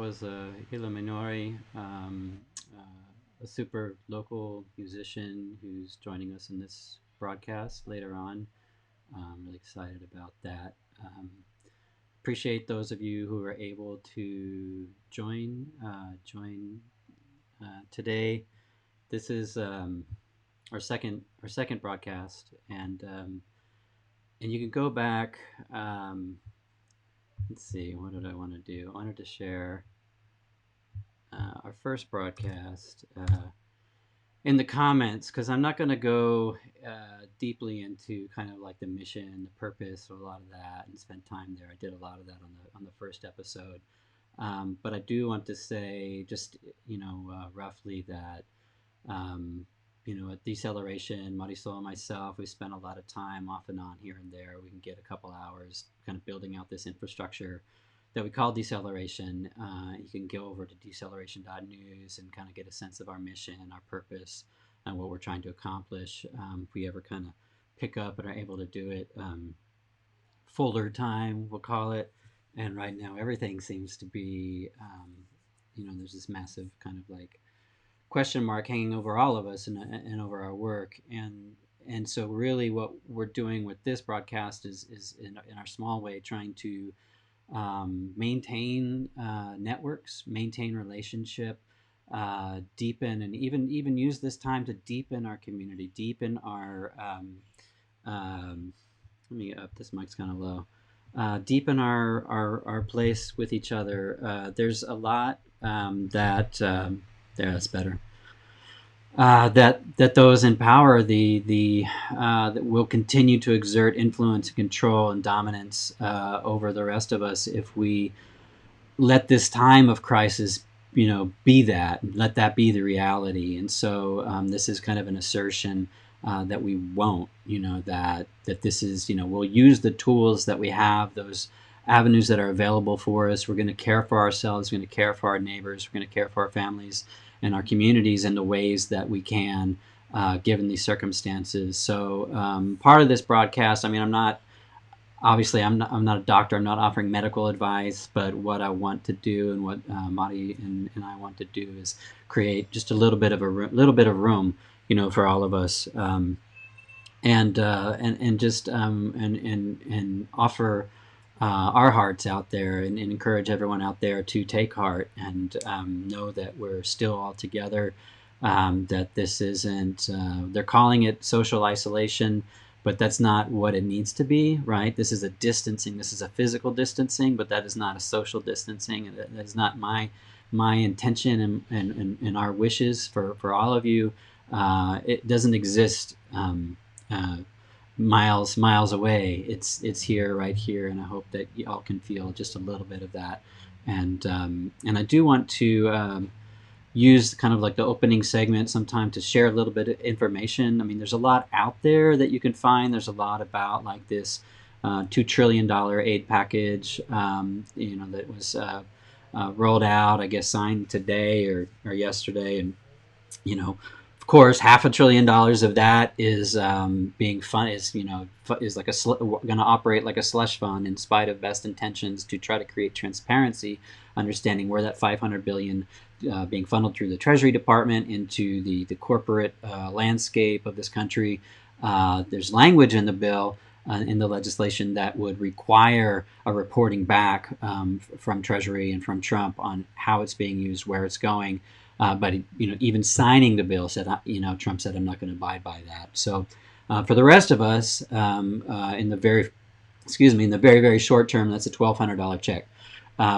was Ila Minori, a super local musician who's joining us in this broadcast later on. I'm really excited about that. Appreciate those of you who are able to join today. This is our second broadcast, and you can go back. Let's see, what did I want to do? I wanted to share our first broadcast in the comments, because I'm not going to go deeply into kind of like the mission, the purpose, or a lot of that, and spend time there. I did a lot of that on the first episode, but I do want to say just roughly that at Deceleration, Marisol and myself, we spent a lot of time off and on here and there. We can get a couple hours kind of building out this infrastructure that we call Deceleration. You can go over to deceleration.news and kind of get a sense of our mission, our purpose, and what we're trying to accomplish. If we ever kind of pick up and are able to do it fuller time, we'll call it. And right now, everything seems to be, there's this massive kind of like question mark hanging over all of us and over our work. And so really what we're doing with this broadcast is in our small way trying to maintain networks, maintain relationship, deepen, and even use this time to deepen our community, deepen our let me up, this mic's kind of low, deepen our place with each other. There's a lot there, that's better. That those in power that will continue to exert influence and control and dominance over the rest of us if we let this time of crisis be that, let that be the reality. And so this is kind of an assertion that we won't, that this is, we'll use the tools that we have, those avenues that are available for us. We're going to care for ourselves, we're going to care for our neighbors, we're going to care for our families and our communities in the ways that we can, given these circumstances. So part of this broadcast, I'm not a doctor, I'm not offering medical advice, but what I want to do and what Mari and I want to do is create just a little bit of room, for all of us, and offer our hearts out there and encourage everyone out there to take heart and know that we're still all together, that this isn't, they're calling it social isolation, but that's not what it needs to be, right? This is a distancing, this is a physical distancing, but that is not a social distancing. That is not my intention and our wishes for all of you. It doesn't exist miles away. It's here, right here, and I hope that you all can feel just a little bit of that. And I do want to use kind of like the opening segment sometime to share a little bit of information. There's a lot out there that you can find. There's a lot about like this $2 trillion aid package, that was rolled out, I guess signed today or yesterday, and of course, $500 billion of that is being fun is like going to operate like a slush fund in spite of best intentions to try to create transparency, understanding where that $500 billion being funneled through the Treasury Department into the corporate landscape of this country. There's language in the bill, in the legislation, that would require a reporting back from Treasury and from Trump on how it's being used, where it's going. But even signing the bill said, Trump said, I'm not going to abide by that. So for the rest of us, in the very very short term, that's a $1,200 check,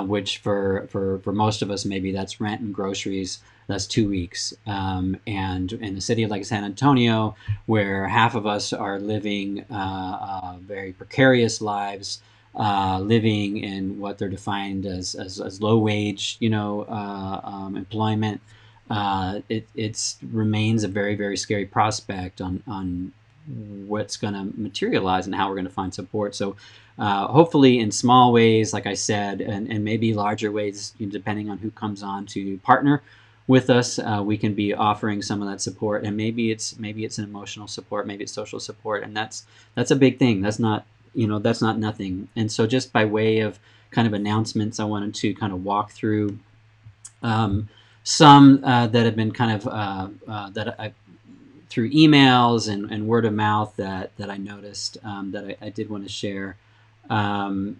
which for most of us, maybe that's rent and groceries. That's 2 weeks. And in a city like San Antonio, where half of us are living very precarious lives, living in what they're defined as low wage, employment, it remains a very, very scary prospect on what's going to materialize and how we're going to find support. So hopefully in small ways, like I said, and maybe larger ways, depending on who comes on to partner with us, we can be offering some of that support. And maybe it's an emotional support, maybe it's social support, and that's a big thing. That's not nothing. And so just by way of kind of announcements, I wanted to kind of walk through Um, some that have been kind of that I through emails and word of mouth that I noticed that I did want to share. And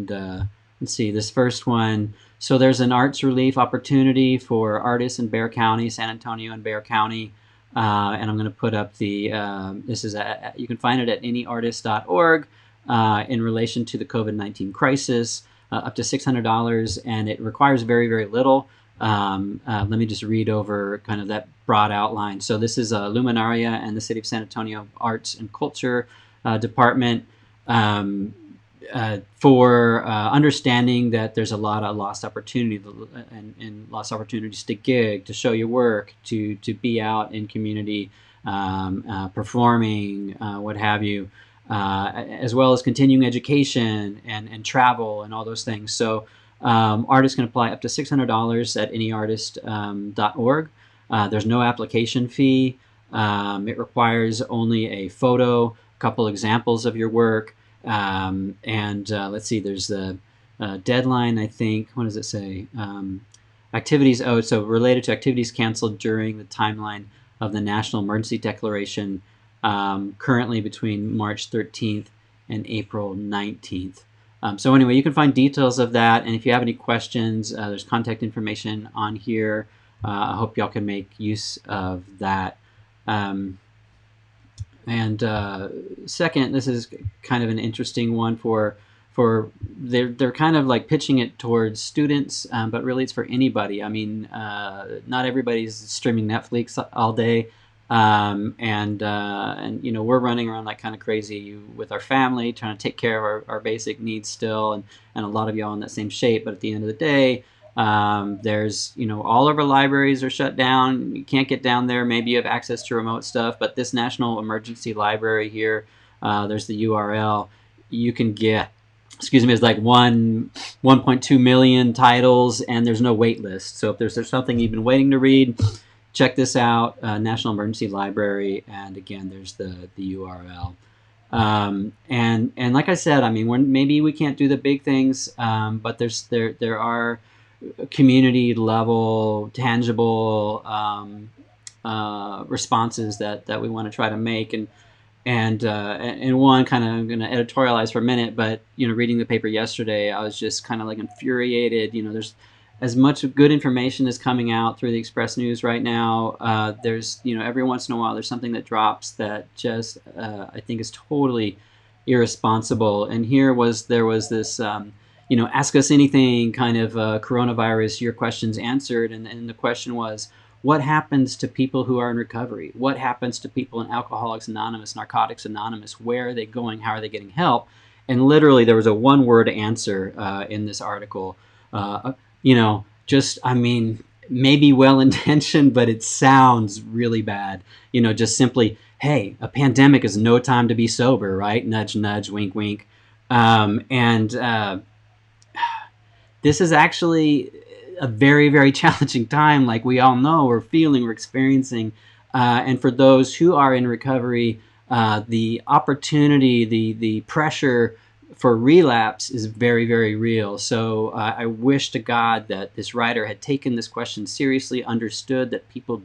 let's see, this first one. So there's an arts relief opportunity for artists in Bexar County, San Antonio and Bexar County. And I'm going to put up the, this is, you can find it at anyartist.org in relation to the COVID-19 crisis, up to $600, and it requires very, very little. Let me just read over kind of that broad outline. So this is Luminaria and the City of San Antonio Arts and Culture Department for understanding that there's a lot of lost opportunity and lost opportunities to gig, to show your work, to be out in community, performing, what have you, as well as continuing education and travel and all those things. So artists can apply up to $600 at anyartist.org. There's no application fee. It requires only a photo, a couple examples of your work, and let's see, there's the deadline, I think. What does it say? Activities, oh, so related to activities canceled during the timeline of the National Emergency Declaration, currently between March 13th and April 19th. So anyway, you can find details of that, and if you have any questions, there's contact information on here. I hope y'all can make use of that. And second, this is kind of an interesting one for they're kind of like pitching it towards students, but really it's for anybody. I mean, not everybody's streaming Netflix all day, and you know, we're running around like kind of crazy with our family, trying to take care of our basic needs still, and a lot of y'all in that same shape. But at the end of the day, there's, you know, all of our libraries are shut down. You can't get down there. Maybe you have access to remote stuff, but this National Emergency Library here, there's the URL. You can get, excuse me, it's like 1.2 million titles, and there's no wait list. So if there's something you've been waiting to read, check this out, National Emergency Library, and again, there's the URL. And like I said, I mean, maybe we can't do the big things, but there are community level, tangible responses that we want to try to make. And one, kind of, I'm going to editorialize for a minute, but, you know, reading the paper yesterday, I was just kind of like infuriated. You know, there's as much good information is coming out through the Express News right now. There's, you know, every once in a while there's something that drops that just I think is totally irresponsible. And there was this you know, ask us anything kind of coronavirus, your questions answered. And the question was, what happens to people who are in recovery? What happens to people in Alcoholics Anonymous, Narcotics Anonymous? Where are they going? How are they getting help? And literally there was a one-word answer in this article. You know, just, I mean, maybe well-intentioned, but it sounds really bad. You know, just simply, hey, a pandemic is no time to be sober, right? Nudge, nudge, wink, wink. This is actually a very, very challenging time, like we all know, we're experiencing. And for those who are in recovery, the opportunity, the pressure for relapse is very, very real. So I wish to God that this writer had taken this question seriously, understood that people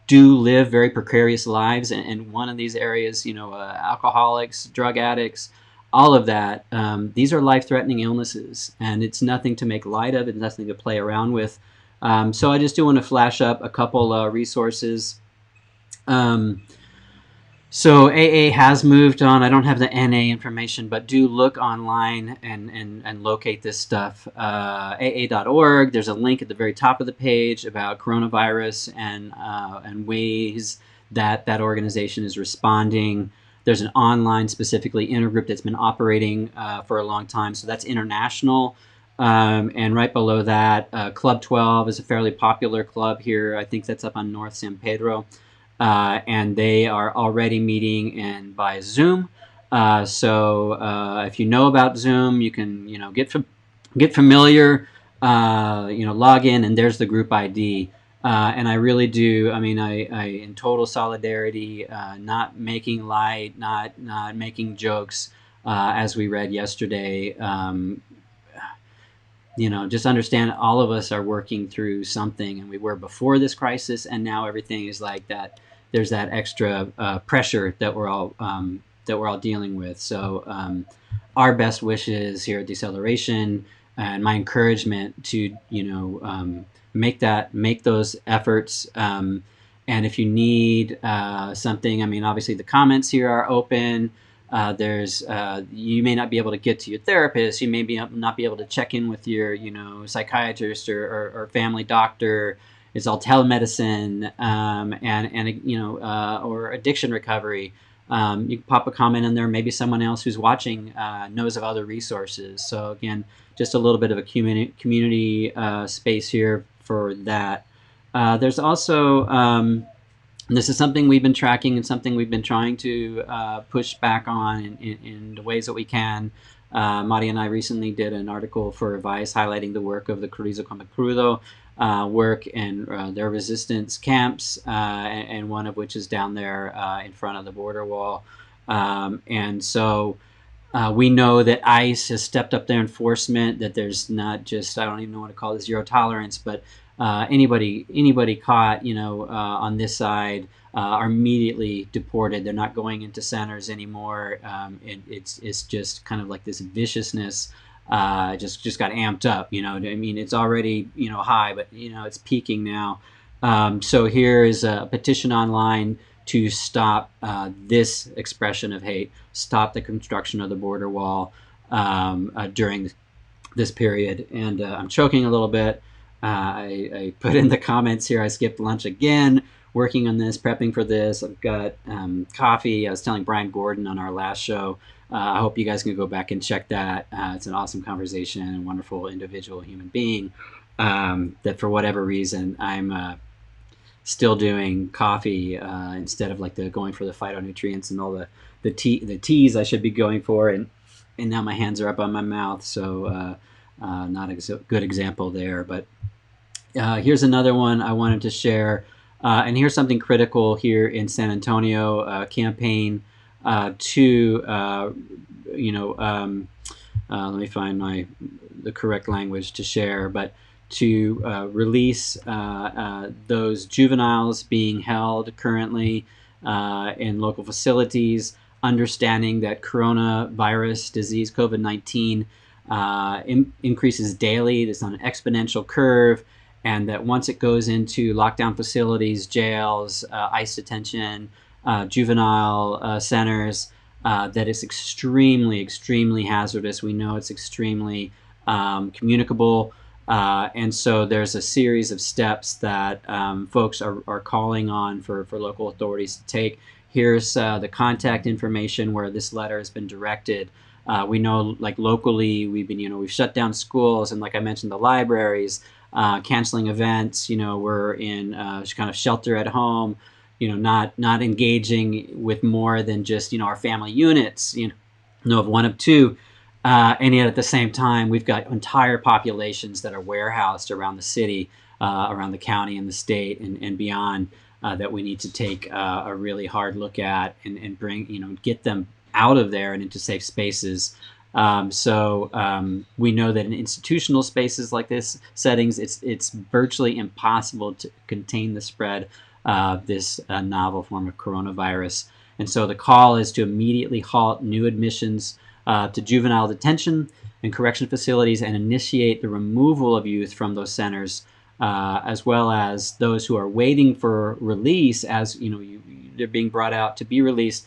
do live very precarious lives. And one of these areas, you know, alcoholics, drug addicts, all of that, these are life-threatening illnesses, and it's nothing to make light of. It's nothing to play around with. So I just do want to flash up a couple resources. So AA has moved on. I don't have the NA information, but do look online and locate this stuff. AA.org, there's a link at the very top of the page about coronavirus and ways that organization is responding. There's an online, specifically intergroup that's been operating for a long time, so that's international. And right below that, Club 12 is a fairly popular club here. I think that's up on North San Pedro. And they are already meeting by Zoom. So if you know about Zoom, you can, you know, get familiar, you know, log in, and there's the group ID. And I really do, I mean, I in total solidarity, not making light, not making jokes, as we read yesterday. just understand all of us are working through something, and we were before this crisis, and now everything is like that. There's that extra pressure that we're all dealing with. So our best wishes here at Deceleration, and my encouragement to make those efforts. And if you need something, I mean, obviously the comments here are open. There's you may not be able to get to your therapist. You may not be able to check in with your psychiatrist or family doctor. It's all telemedicine, or addiction recovery. You can pop a comment in there. Maybe someone else who's watching knows of other resources. So again, just a little bit of a community space here for that. There's also this is something we've been tracking and something we've been trying to push back on in the ways that we can. Mari and I recently did an article for Vice highlighting the work of the Chorizo Come Crudo work and their resistance camps, and one of which is down there in front of the border wall. And so we know that ICE has stepped up their enforcement, that there's not just, I don't even know what to call it, zero tolerance, but anybody caught, on this side are immediately deported. They're not going into centers anymore. It's just kind of like this viciousness. Just got amped up. I mean, it's already high, but it's peaking now. So here is a petition online to stop this expression of hate, stop the construction of the border wall during this period. And I'm choking a little bit. I put in the comments here, I skipped lunch again, working on this, prepping for this. I've got coffee. I was telling Brian Gordon on our last show. I hope you guys can go back and check that. It's an awesome conversation and wonderful individual human being that for whatever reason I'm still doing coffee instead of like going for the phytonutrients and all the teas I should be going for, and now my hands are up on my mouth, so not a good example there. But here's another one I wanted to share, and here's something critical here in San Antonio. Campaign to let me find the correct language to share, but to release those juveniles being held currently in local facilities, understanding that coronavirus disease, COVID-19, increases daily. It's on an exponential curve, and that once it goes into lockdown facilities, jails, ICE detention, juvenile centers, that it's extremely, extremely hazardous. We know it's extremely communicable. And so there's a series of steps that folks are calling on for local authorities to take. Here's the contact information where this letter has been directed. We know, like locally, we've shut down schools, and like I mentioned, the libraries, canceling events. We're in kind of shelter at home. Not engaging with more than just our family units. Of one of two. And yet at the same time, we've got entire populations that are warehoused around the city, around the county and the state and beyond, that we need to take a really hard look at and bring, get them out of there and into safe spaces. So we know that in institutional spaces like this settings, it's virtually impossible to contain the spread of this novel form of coronavirus. And so the call is to immediately halt new admissions to juvenile detention and correction facilities and initiate the removal of youth from those centers, as well as those who are waiting for release. As they're being brought out to be released,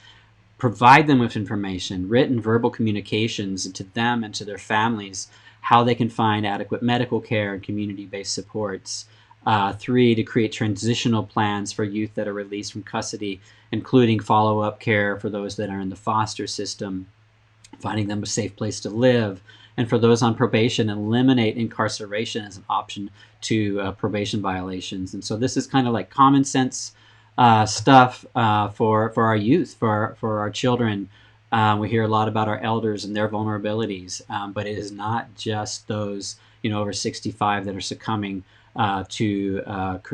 provide them with information, written, verbal communications to them and to their families, how they can find adequate medical care and community-based supports. 3, to create transitional plans for youth that are released from custody, including follow-up care for those that are in the foster system, finding them a safe place to live, and for those on probation, eliminate incarceration as an option to probation violations. And so this is kind of like common sense stuff for our youth, for our children. We hear a lot about our elders and their vulnerabilities, but it is not just those over 65 that are succumbing to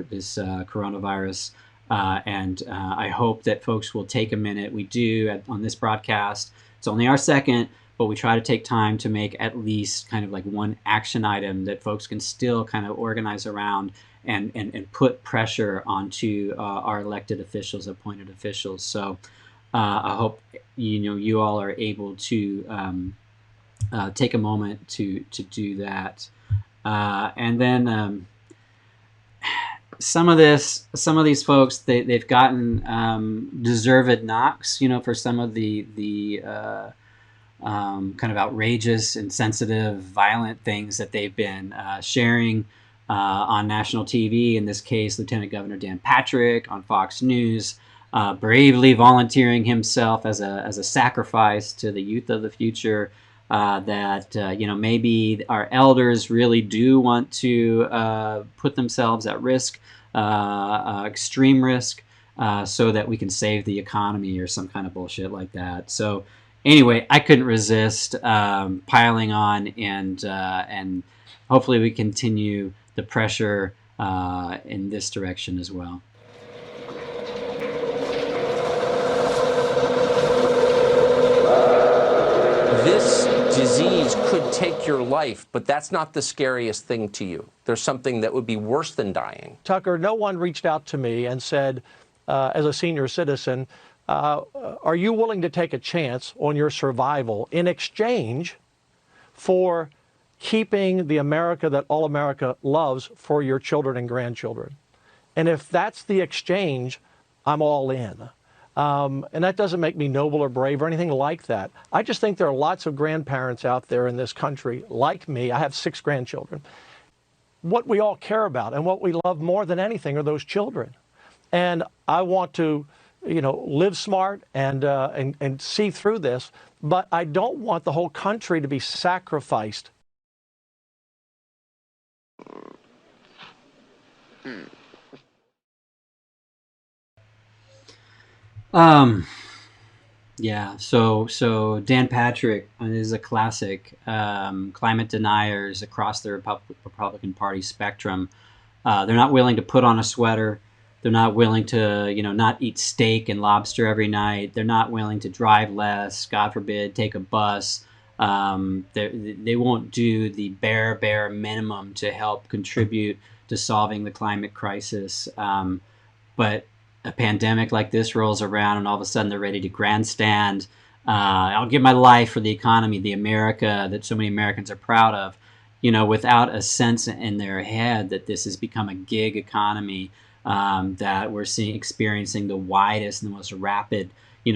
this coronavirus. And I hope that folks will take a minute. We do on this broadcast. It's only our second, but we try to take time to make at least kind of like one action item that folks can still kind of organize around and put pressure onto our elected officials, appointed officials. So I hope you all are able to take a moment to do that. And then some of these folks, they've gotten deserved knocks, for some of the kind of outrageous, insensitive, violent things that they've been sharing on national TV. In this case, Lieutenant Governor Dan Patrick on Fox News, bravely volunteering himself as a sacrifice to the youth of the future. That maybe our elders really do want to put themselves at risk, extreme risk, so that we can save the economy or some kind of bullshit like that. So anyway, I couldn't resist piling on, and hopefully we continue the pressure in this direction as well. This disease could take your life, but that's not the scariest thing to you. There's something that would be worse than dying. Tucker, no one reached out to me and said, as a senior citizen, are you willing to take a chance on your survival in exchange for keeping the America that all America loves for your children and grandchildren? And if that's the exchange, I'm all in. And that doesn't make me noble or brave or anything like that. I just think there are lots of grandparents out there in this country, like me. I have 6 grandchildren. What we all care about and what we love more than anything are those children. And I want to, live smart and see through this, but I don't want the whole country to be sacrificed. Yeah, so Dan Patrick is a classic. Climate deniers across the Republican Party spectrum. They're not willing to put on a sweater. They're not willing to, not eat steak and lobster every night. They're not willing to drive less, God forbid, take a bus. They won't do the bare minimum to help contribute to solving the climate crisis. But a pandemic like this rolls around and all of a sudden they're ready to grandstand. I'll give my life for the economy, the America that so many Americans are proud of, without a sense in their head that this has become a gig economy, that we're experiencing the widest and the most rapid,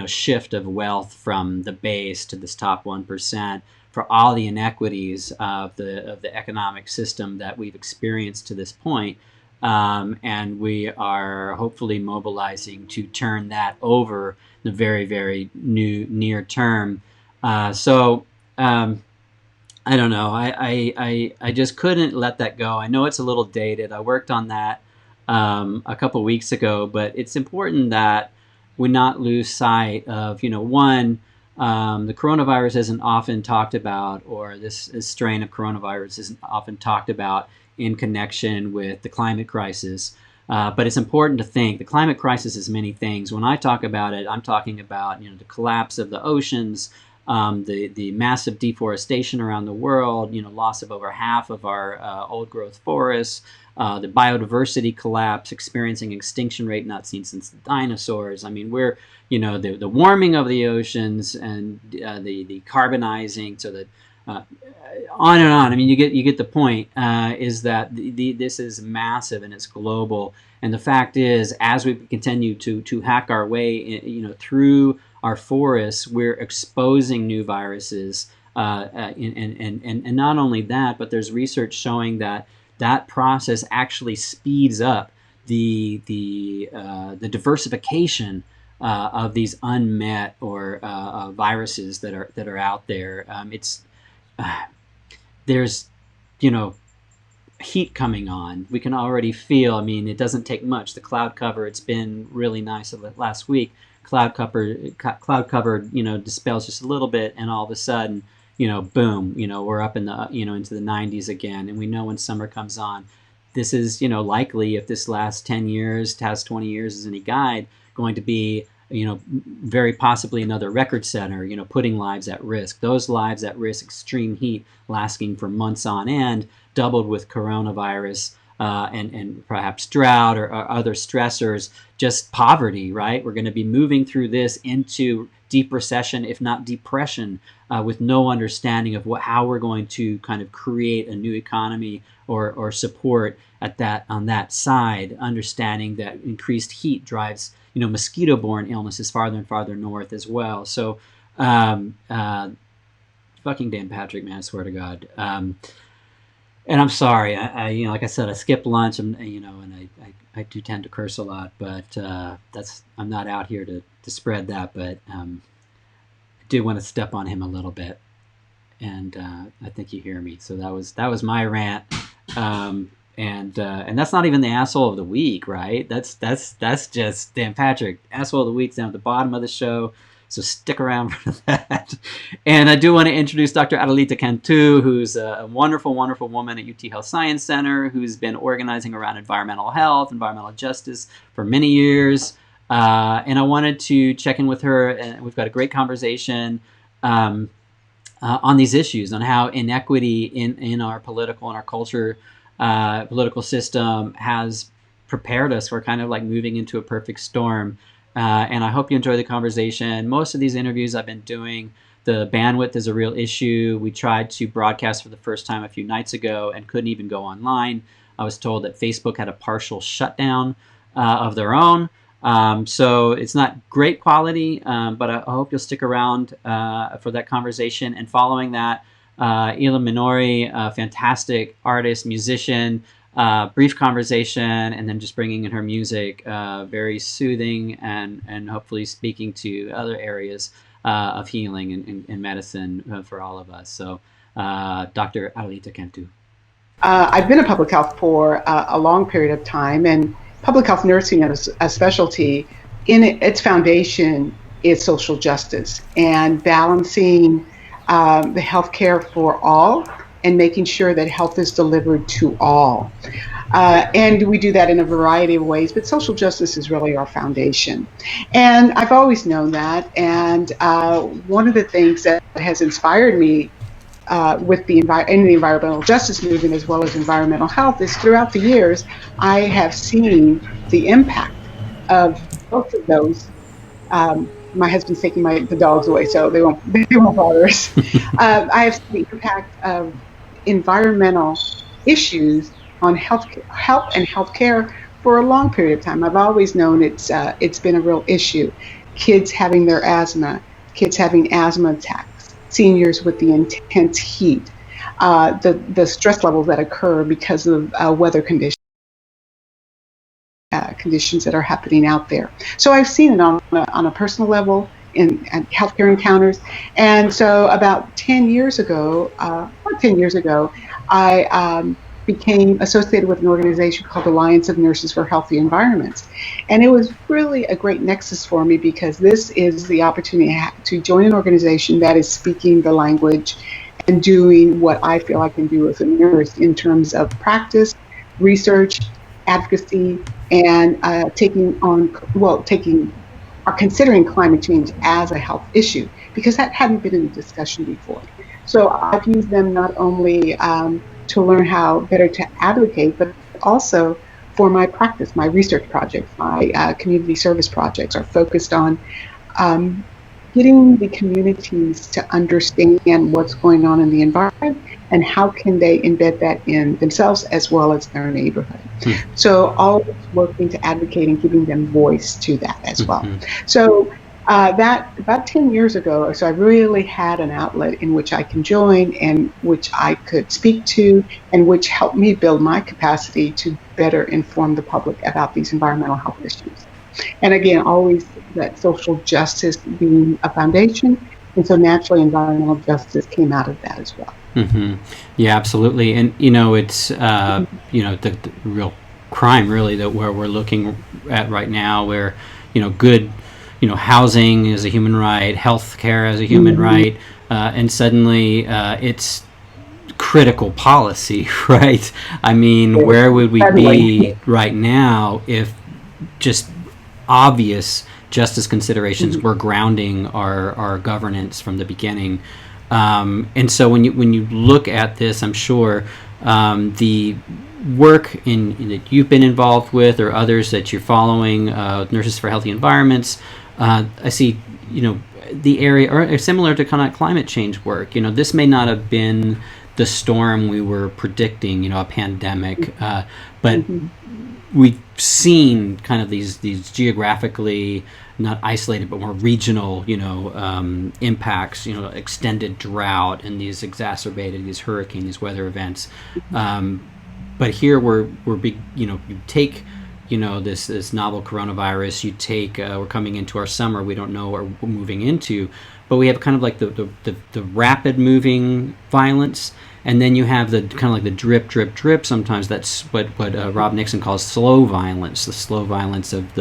shift of wealth from the base to this top 1%, for all the inequities of the economic system that we've experienced to this point. And we are hopefully mobilizing to turn that over in the very, very near term. So I don't know. I just couldn't let that go. I know it's a little dated. I worked on that a couple weeks ago, but it's important that we not lose sight of, one, the coronavirus isn't often talked about, or this strain of coronavirus isn't often talked about in connection with the climate crisis. But it's important to think the climate crisis is many things. When I talk about it, I'm talking about the collapse of the oceans, the massive deforestation around the world, loss of over half of our old growth forests, the biodiversity collapse, experiencing extinction rate not seen since the dinosaurs. I mean, we're the warming of the oceans and the carbonizing, so that on and on. I mean, you get the point. Is that this is massive and it's global. And the fact is, as we continue to hack our way, through our forests, we're exposing new viruses. And not only that, but there's research showing that process actually speeds up the diversification of these unmet or viruses that are out there. There's heat coming on. We can already feel. I mean, it doesn't take much. The cloud cover. It's been really nice last week. Cloud cover dispels just a little bit, and all of a sudden, boom, we're up in the into the 90s again. And we know when summer comes on, this is likely, if this lasts 10 years, has 20 years as any guide, going to be very possibly another record center, putting lives at risk. Those lives at risk, extreme heat lasting for months on end, doubled with coronavirus, and perhaps drought or other stressors, just poverty, right? We're going to be moving through this into deep recession, if not depression, with no understanding of how we're going to kind of create a new economy or support on that side, understanding that increased heat drives mosquito-borne illnesses farther and farther north as well. So fucking Dan Patrick, man, I swear to God. And I'm sorry, I like I said, I skip lunch, and I do tend to curse a lot, but I'm not out here to spread that, but I did want to step on him a little bit, and I think you hear me. So that was my rant, and that's not even the asshole of the week, right? That's just Dan Patrick. Asshole of the week's down at the bottom of the show. So stick around for that. And I do want to introduce Dr. Adelita Cantu, who's a wonderful, wonderful woman at UT Health Science Center, who's been organizing around environmental health, environmental justice for many years. And I wanted to check in with her, and we've got a great conversation on these issues, on how inequity in our political and our culture, political system has prepared us for kind of like moving into a perfect storm. And I hope you enjoy the conversation. Most of these interviews I've been doing, the bandwidth is a real issue. We tried to broadcast for the first time a few nights ago and couldn't even go online. I was told that Facebook had a partial shutdown of their own. So it's not great quality, but I hope you'll stick around for that conversation. And following that, Ila Minori, a fantastic artist, musician, brief conversation, and then just bringing in her music, very soothing and hopefully speaking to other areas of healing and medicine for all of us. So Dr. Adelita Cantu. I've been in public health for a long period of time, and public health nursing as a specialty, in its foundation is social justice and balancing the healthcare for all and making sure that health is delivered to all. And we do that in a variety of ways, but social justice is really our foundation. And I've always known that. And one of the things that has inspired me with in the environmental justice movement as well as environmental health is throughout the years, I have seen the impact of both of those. My husband's taking the dogs away, so they won't bother us. I have seen the impact of environmental issues on health and healthcare for a long period of time. I've always known it's been a real issue. Kids having their asthma, kids having asthma attacks, seniors with the intense heat, the stress levels that occur because of weather conditions that are happening out there. So I've seen it on a personal level in healthcare encounters. And so about 10 years ago, I became associated with an organization called Alliance of Nurses for Healthy Environments. And it was really a great nexus for me because this is the opportunity to join an organization that is speaking the language and doing what I feel I can do as a nurse in terms of practice, research, advocacy, and considering climate change as a health issue, because that hadn't been in the discussion before. So I've used them not only to learn how better to advocate, but also for my practice. My research projects, my community service projects are focused on getting the communities to understand what's going on in the environment and how can they embed that in themselves as well as their neighborhood. So always working to advocate and giving them voice to that as well. So that about 10 years ago, so I really had an outlet in which I can join and which I could speak to and which helped me build my capacity to better inform the public about these environmental health issues. And again, always that social justice being a foundation. And so naturally environmental justice came out of that as well. Yeah, absolutely. And, it's, the real crime really that where we're looking at right now where, good, housing is a human right, health care as a human right, and suddenly it's critical policy, right? I mean, where would we be right now if just obvious justice considerations were grounding our governance from the beginning. And so when you look at this, I'm sure the work that you've been involved with, or others that you're following, Nurses for Healthy Environments, I see, the area, or similar to kind of climate change work. This may not have been the storm we were predicting, a pandemic, but we've seen kind of these geographically not isolated but more regional impacts, extended drought and these hurricane, these weather events, but here we're big, you take this novel coronavirus, you take we're coming into our summer, we don't know what we're moving into, but we have kind of like the rapid moving violence. And then you have the kind of like the drip, drip, drip. Sometimes that's what Rob Nixon calls slow violence. The slow violence of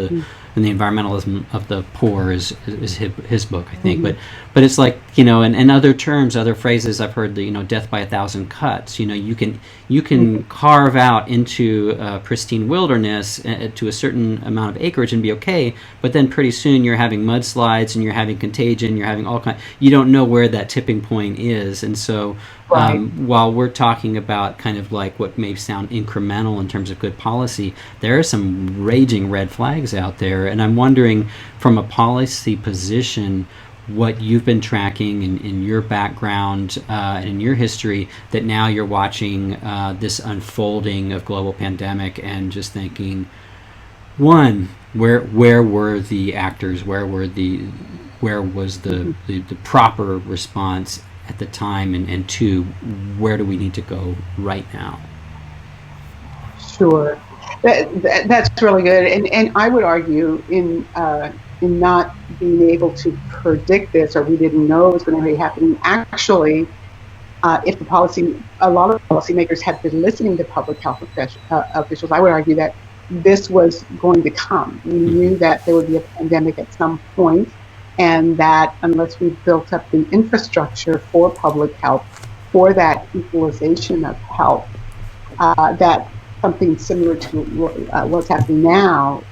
and the environmentalism of the poor is his book, I think. But it's like, and other terms, other phrases I've heard, death by 1,000 cuts. You can carve out into pristine wilderness to a certain amount of acreage and be okay. But then pretty soon you're having mudslides and you're having contagion. You're having all kinds. You don't know where that tipping point is, and so. While we're talking about kind of like what may sound incremental in terms of good policy, there are some raging red flags out there. And I'm wondering, from a policy position, what you've been tracking in your background and in your history, that now you're watching this unfolding of global pandemic and just thinking, one, where were the actors? Where was the proper response at the time, and two, where do we need to go right now? Sure, that's really good, and I would argue in not being able to predict this, or we didn't know it was going to be happening. Actually, if a lot of policymakers had been listening to public health officials, I would argue that this was going to come. We knew that there would be a pandemic at some point, and that unless we built up the infrastructure for public health, for that equalization of health, that something similar to what's happening now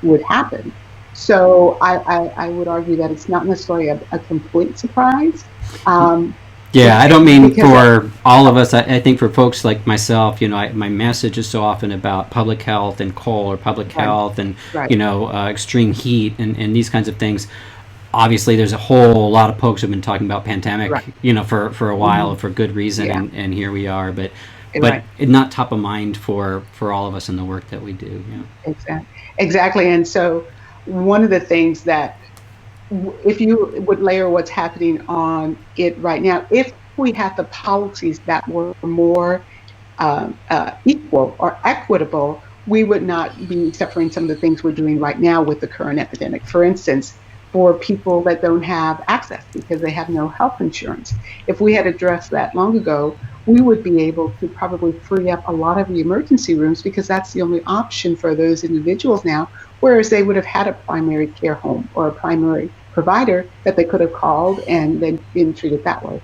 would happen. So I would argue that it's not necessarily a complete surprise. Yeah, I don't mean for all of us. I think for folks like myself, my message is so often about public health and coal, or public health and extreme heat and these kinds of things. Obviously, there's a whole lot of folks who've been talking about pandemic, for a while, for good reason, and here we are. But not top of mind for all of us in the work that we do. Exactly. And so, one of the things that, if you would layer what's happening on it right now, if we had the policies that were more equal or equitable, we would not be suffering some of the things we're doing right now with the current epidemic. For instance, for people that don't have access because they have no health insurance. If we had addressed that long ago, we would be able to probably free up a lot of the emergency rooms, because that's the only option for those individuals now, whereas they would have had a primary care home or a primary provider that they could have called and then been treated that way.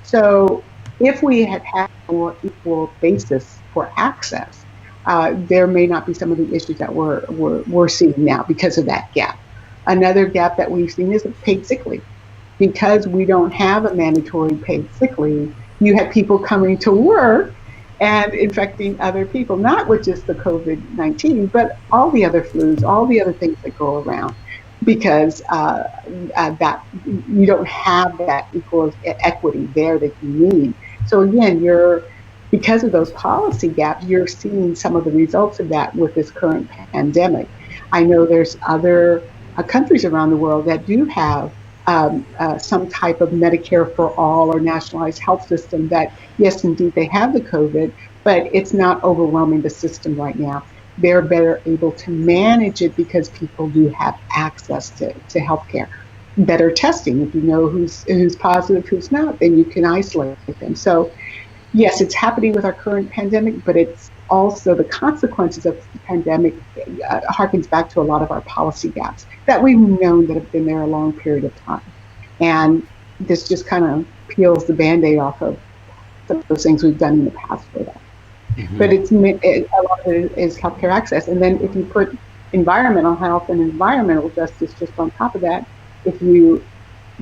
So if we had had a more equal basis for access, there may not be some of the issues that we're seeing now because of that gap. Another gap that we've seen is paid sick leave. Because we don't have a mandatory paid sick leave, you had people coming to work and infecting other people, not with just the COVID-19, but all the other flus, all the other things that go around, because that you don't have that equal equity there that you need. So again, because of those policy gaps, you're seeing some of the results of that with this current pandemic. I know there's other countries around the world that do have some type of Medicare for all or nationalized health system that, yes, indeed, they have the COVID, but it's not overwhelming the system right now. They're better able to manage it because people do have access to healthcare. Better testing. If you know who's positive, who's not, then you can isolate them. So, yes, it's happening with our current pandemic, but it's also the consequences of the pandemic harkens back to a lot of our policy gaps that we've known that have been there a long period of time. And this just kind of peels the Band-Aid off of those things we've done in the past for that. Mm-hmm. But a lot of it is healthcare access. And then if you put environmental health and environmental justice just on top of that. If you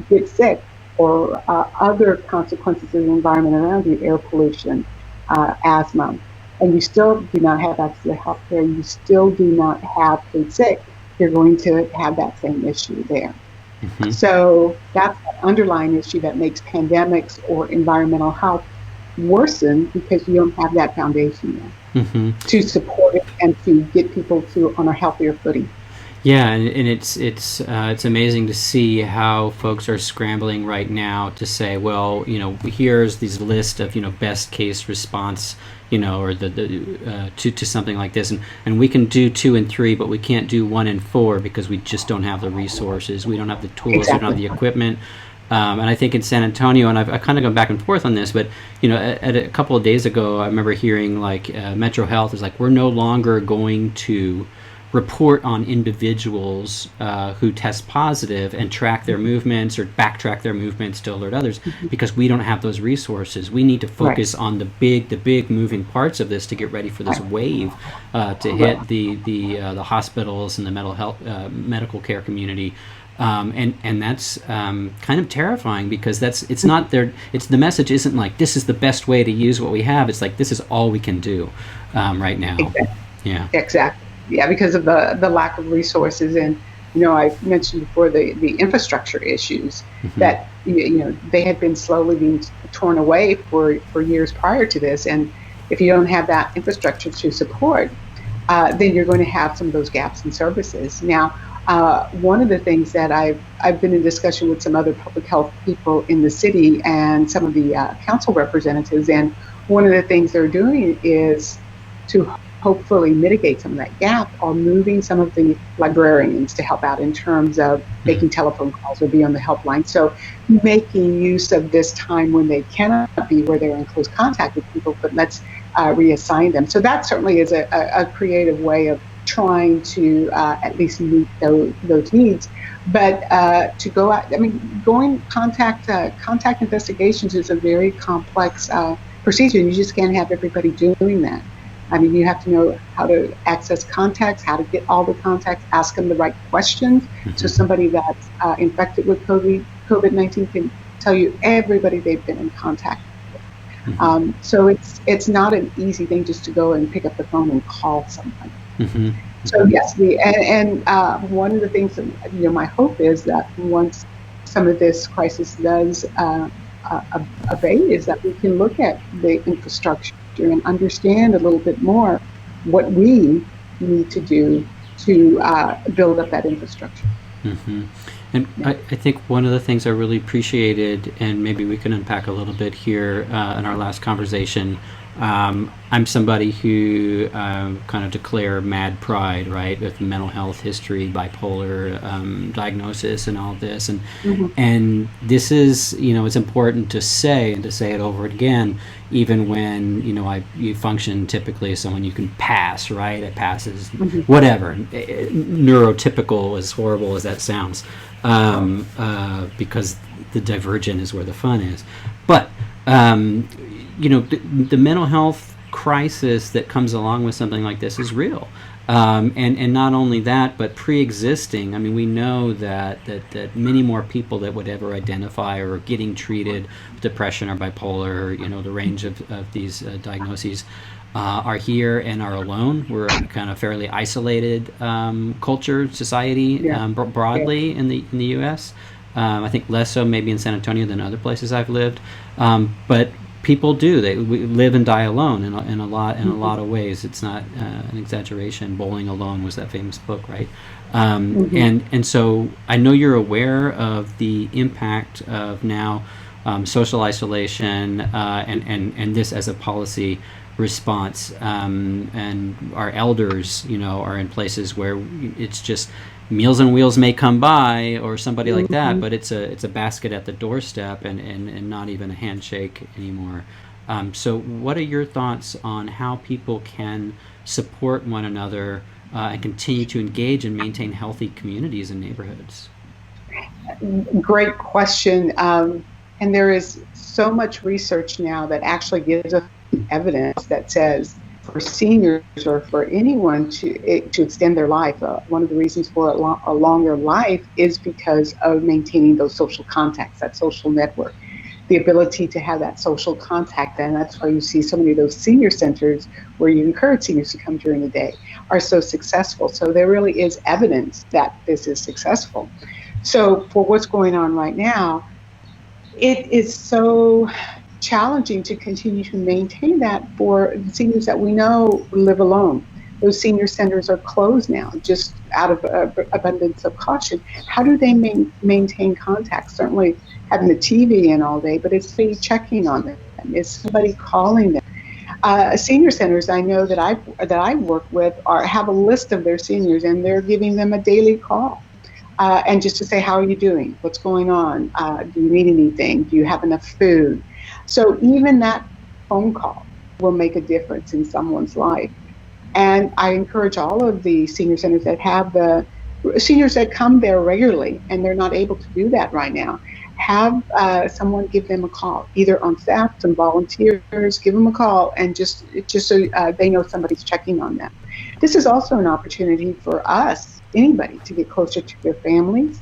get sick or other consequences of the environment around you, air pollution, asthma, and you still do not have access to health care, you still do not have paid sick, you're going to have that same issue there. Mm-hmm. So that's an underlying issue that makes pandemics or environmental health worsen because you don't have that foundation there to support it and to get people to on a healthier footing. Yeah, and it's amazing to see how folks are scrambling right now to say, well, here's these list of best case response, or the to something like this, and we can do 2 and 3, but we can't do 1 and 4 because we just don't have the resources, we don't have the tools, exactly. We don't have the equipment. And I think in San Antonio, and I've kind of gone back and forth on this, but at a couple of days ago, I remember hearing like Metro Health is like, we're no longer going to report on individuals who test positive and track their movements or backtrack their movements to alert others because we don't have those resources. We need to focus on the big moving parts of this to get ready for this wave to hit the hospitals and the medical care community. And that's kind of terrifying because it's the message isn't like this is the best way to use what we have. It's like this is all we can do right now. Exactly. Yeah. Exactly. Yeah, because of the lack of resources, and I mentioned before the infrastructure issues that they had been slowly being torn away for years prior to this, and if you don't have that infrastructure to support, then you're going to have some of those gaps in services. Now, one of the things that I've been in discussion with some other public health people in the city and some of the council representatives, and one of the things they're doing is to hopefully mitigate some of that gap, or moving some of the librarians to help out in terms of making telephone calls or be on the helpline. So making use of this time when they cannot be where they're in close contact with people, but let's reassign them. So that certainly is a creative way of trying to at least meet those needs. But to go out, contact investigations is a very complex procedure. You just can't have everybody doing that. You have to know how to access contacts, how to get all the contacts, ask them the right questions. So somebody that's infected with COVID-19 can tell you everybody they've been in contact with. So it's not an easy thing just to go and pick up the phone and call someone. So yes, one of the things that, my hope is that once some of this crisis does abate, is that we can look at the infrastructure and understand a little bit more what we need to do to build up that infrastructure. And I think one of the things I really appreciated, and maybe we can unpack a little bit here in our last conversation, I'm somebody who kind of declare mad pride, right, with mental health history, bipolar diagnosis, and all this, and this is, it's important to say and to say it over again, even when you function typically as someone you can pass, right? It passes, whatever. Neurotypical, as horrible as that sounds, because the divergent is where the fun is, but. The mental health crisis that comes along with something like this is real. And not only that, but pre-existing. We know that many more people that would ever identify or are getting treated with depression or bipolar, the range of these diagnoses, are here and are alone. We're kind of fairly isolated culture, society, broadly in the U.S. I think less so maybe in San Antonio than other places I've lived, but people do. We live and die alone in a lot of ways. It's not an exaggeration. Bowling Alone was that famous book, right? And so I know you're aware of the impact of now social isolation and this as a policy response. And our elders, are in places where it's just Meals on Wheels may come by or somebody like that, but it's a basket at the doorstep and not even a handshake anymore. So what are your thoughts on how people can support one another and continue to engage and maintain healthy communities and neighborhoods? Great question. And there is so much research now that actually gives us evidence that says for seniors or for anyone to extend their life. One of the reasons for a longer life is because of maintaining those social contacts, that social network, the ability to have that social contact. And that's why you see so many of those senior centers where you encourage seniors to come during the day are so successful. So there really is evidence that this is successful. So for what's going on right now, it is so challenging to continue to maintain that for the seniors that we know live alone. Those senior centers are closed now, just out of abundance of caution. How do they maintain contact? Certainly having the TV in all day, but it's somebody checking on them. It's somebody calling them. Senior centers I know that I work with have a list of their seniors, and they're giving them a daily call. And just to say, how are you doing? What's going on? Do you need anything? Do you have enough food? So even that phone call will make a difference in someone's life. And I encourage all of the senior centers that have the seniors that come there regularly, and they're not able to do that right now, have someone give them a call, either on staff, some volunteers, give them a call, and just so they know somebody's checking on them. This is also an opportunity for us, anybody, to get closer to their families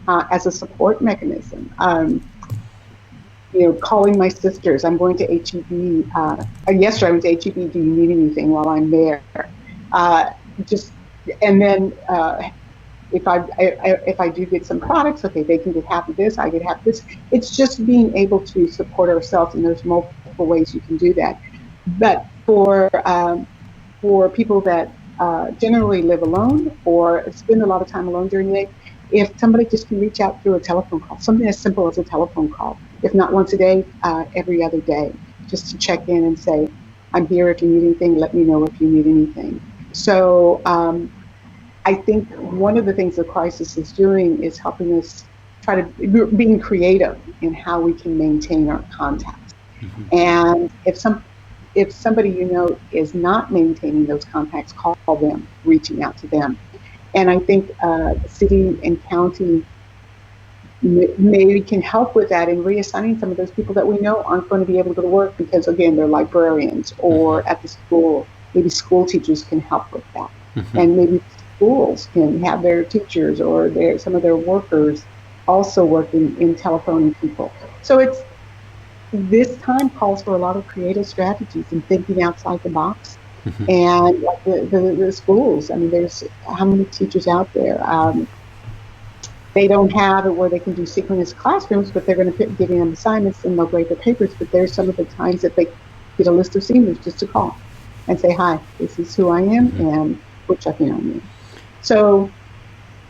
as a support mechanism. Calling my sisters. I'm going to HEB. Yesterday I went to HEB. Do you need anything while I'm there? And then if I do get some products, okay, they can get half of this. I get half of this. It's just being able to support ourselves, and there's multiple ways you can do that. But for people that generally live alone or spend a lot of time alone during the day, if somebody just can reach out through a telephone call, something as simple as a telephone call, if not once a day, every other day, just to check in and say, I'm here if you need anything, let me know if you need anything. So I think one of the things the crisis is doing is helping us try to being creative in how we can maintain our contacts. Mm-hmm. And if somebody is not maintaining those contacts, call them, reaching out to them. And I think city and county maybe can help with that in reassigning some of those people that we know aren't going to be able to go to work because, again, they're librarians, or at the school, maybe school teachers can help with that. Mm-hmm. And maybe schools can have their teachers or some of their workers also working in telephoning people. So this time calls for a lot of creative strategies and thinking outside the box. Mm-hmm. And like the schools, I mean, there's how many teachers out there? They don't have it where they can do synchronous classrooms, but they're going to be giving them assignments and they'll grade their papers. But there's some of the times that they get a list of seniors just to call and say, hi, this is who I am, and we're checking on you. So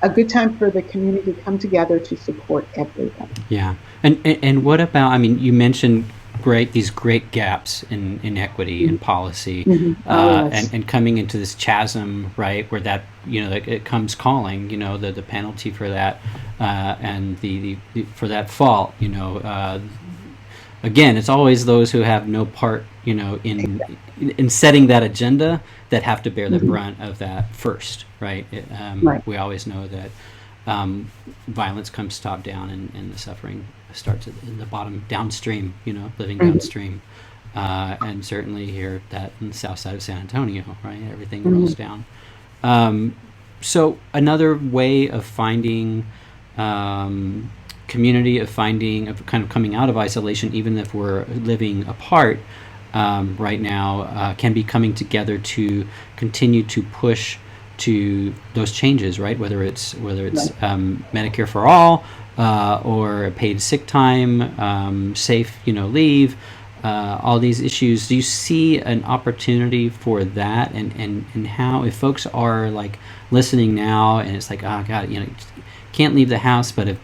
a good time for the community to come together to support everybody. Yeah. And what about, I mean, you mentioned these great gaps in equity mm-hmm. and policy, mm-hmm. Yes. and coming into this chasm, right, where that, it comes calling, the penalty for that, and the for that fault, again, it's always those who have no part, in setting that agenda that have to bear the mm-hmm. brunt of that first, right? Right. We always know that violence comes top down, and the suffering starts in the bottom, downstream, living mm-hmm. downstream. And certainly here that in the south side of San Antonio, right? Everything mm-hmm. rolls down. So another way of finding community, of kind of coming out of isolation, even if we're living apart right now, can be coming together to continue to push to those changes, right? Whether it's right. Medicare for all, or paid sick time, safe, leave, all these issues. Do you see an opportunity for that, and how, if folks are like listening now and it's like, oh God, can't leave the house, but if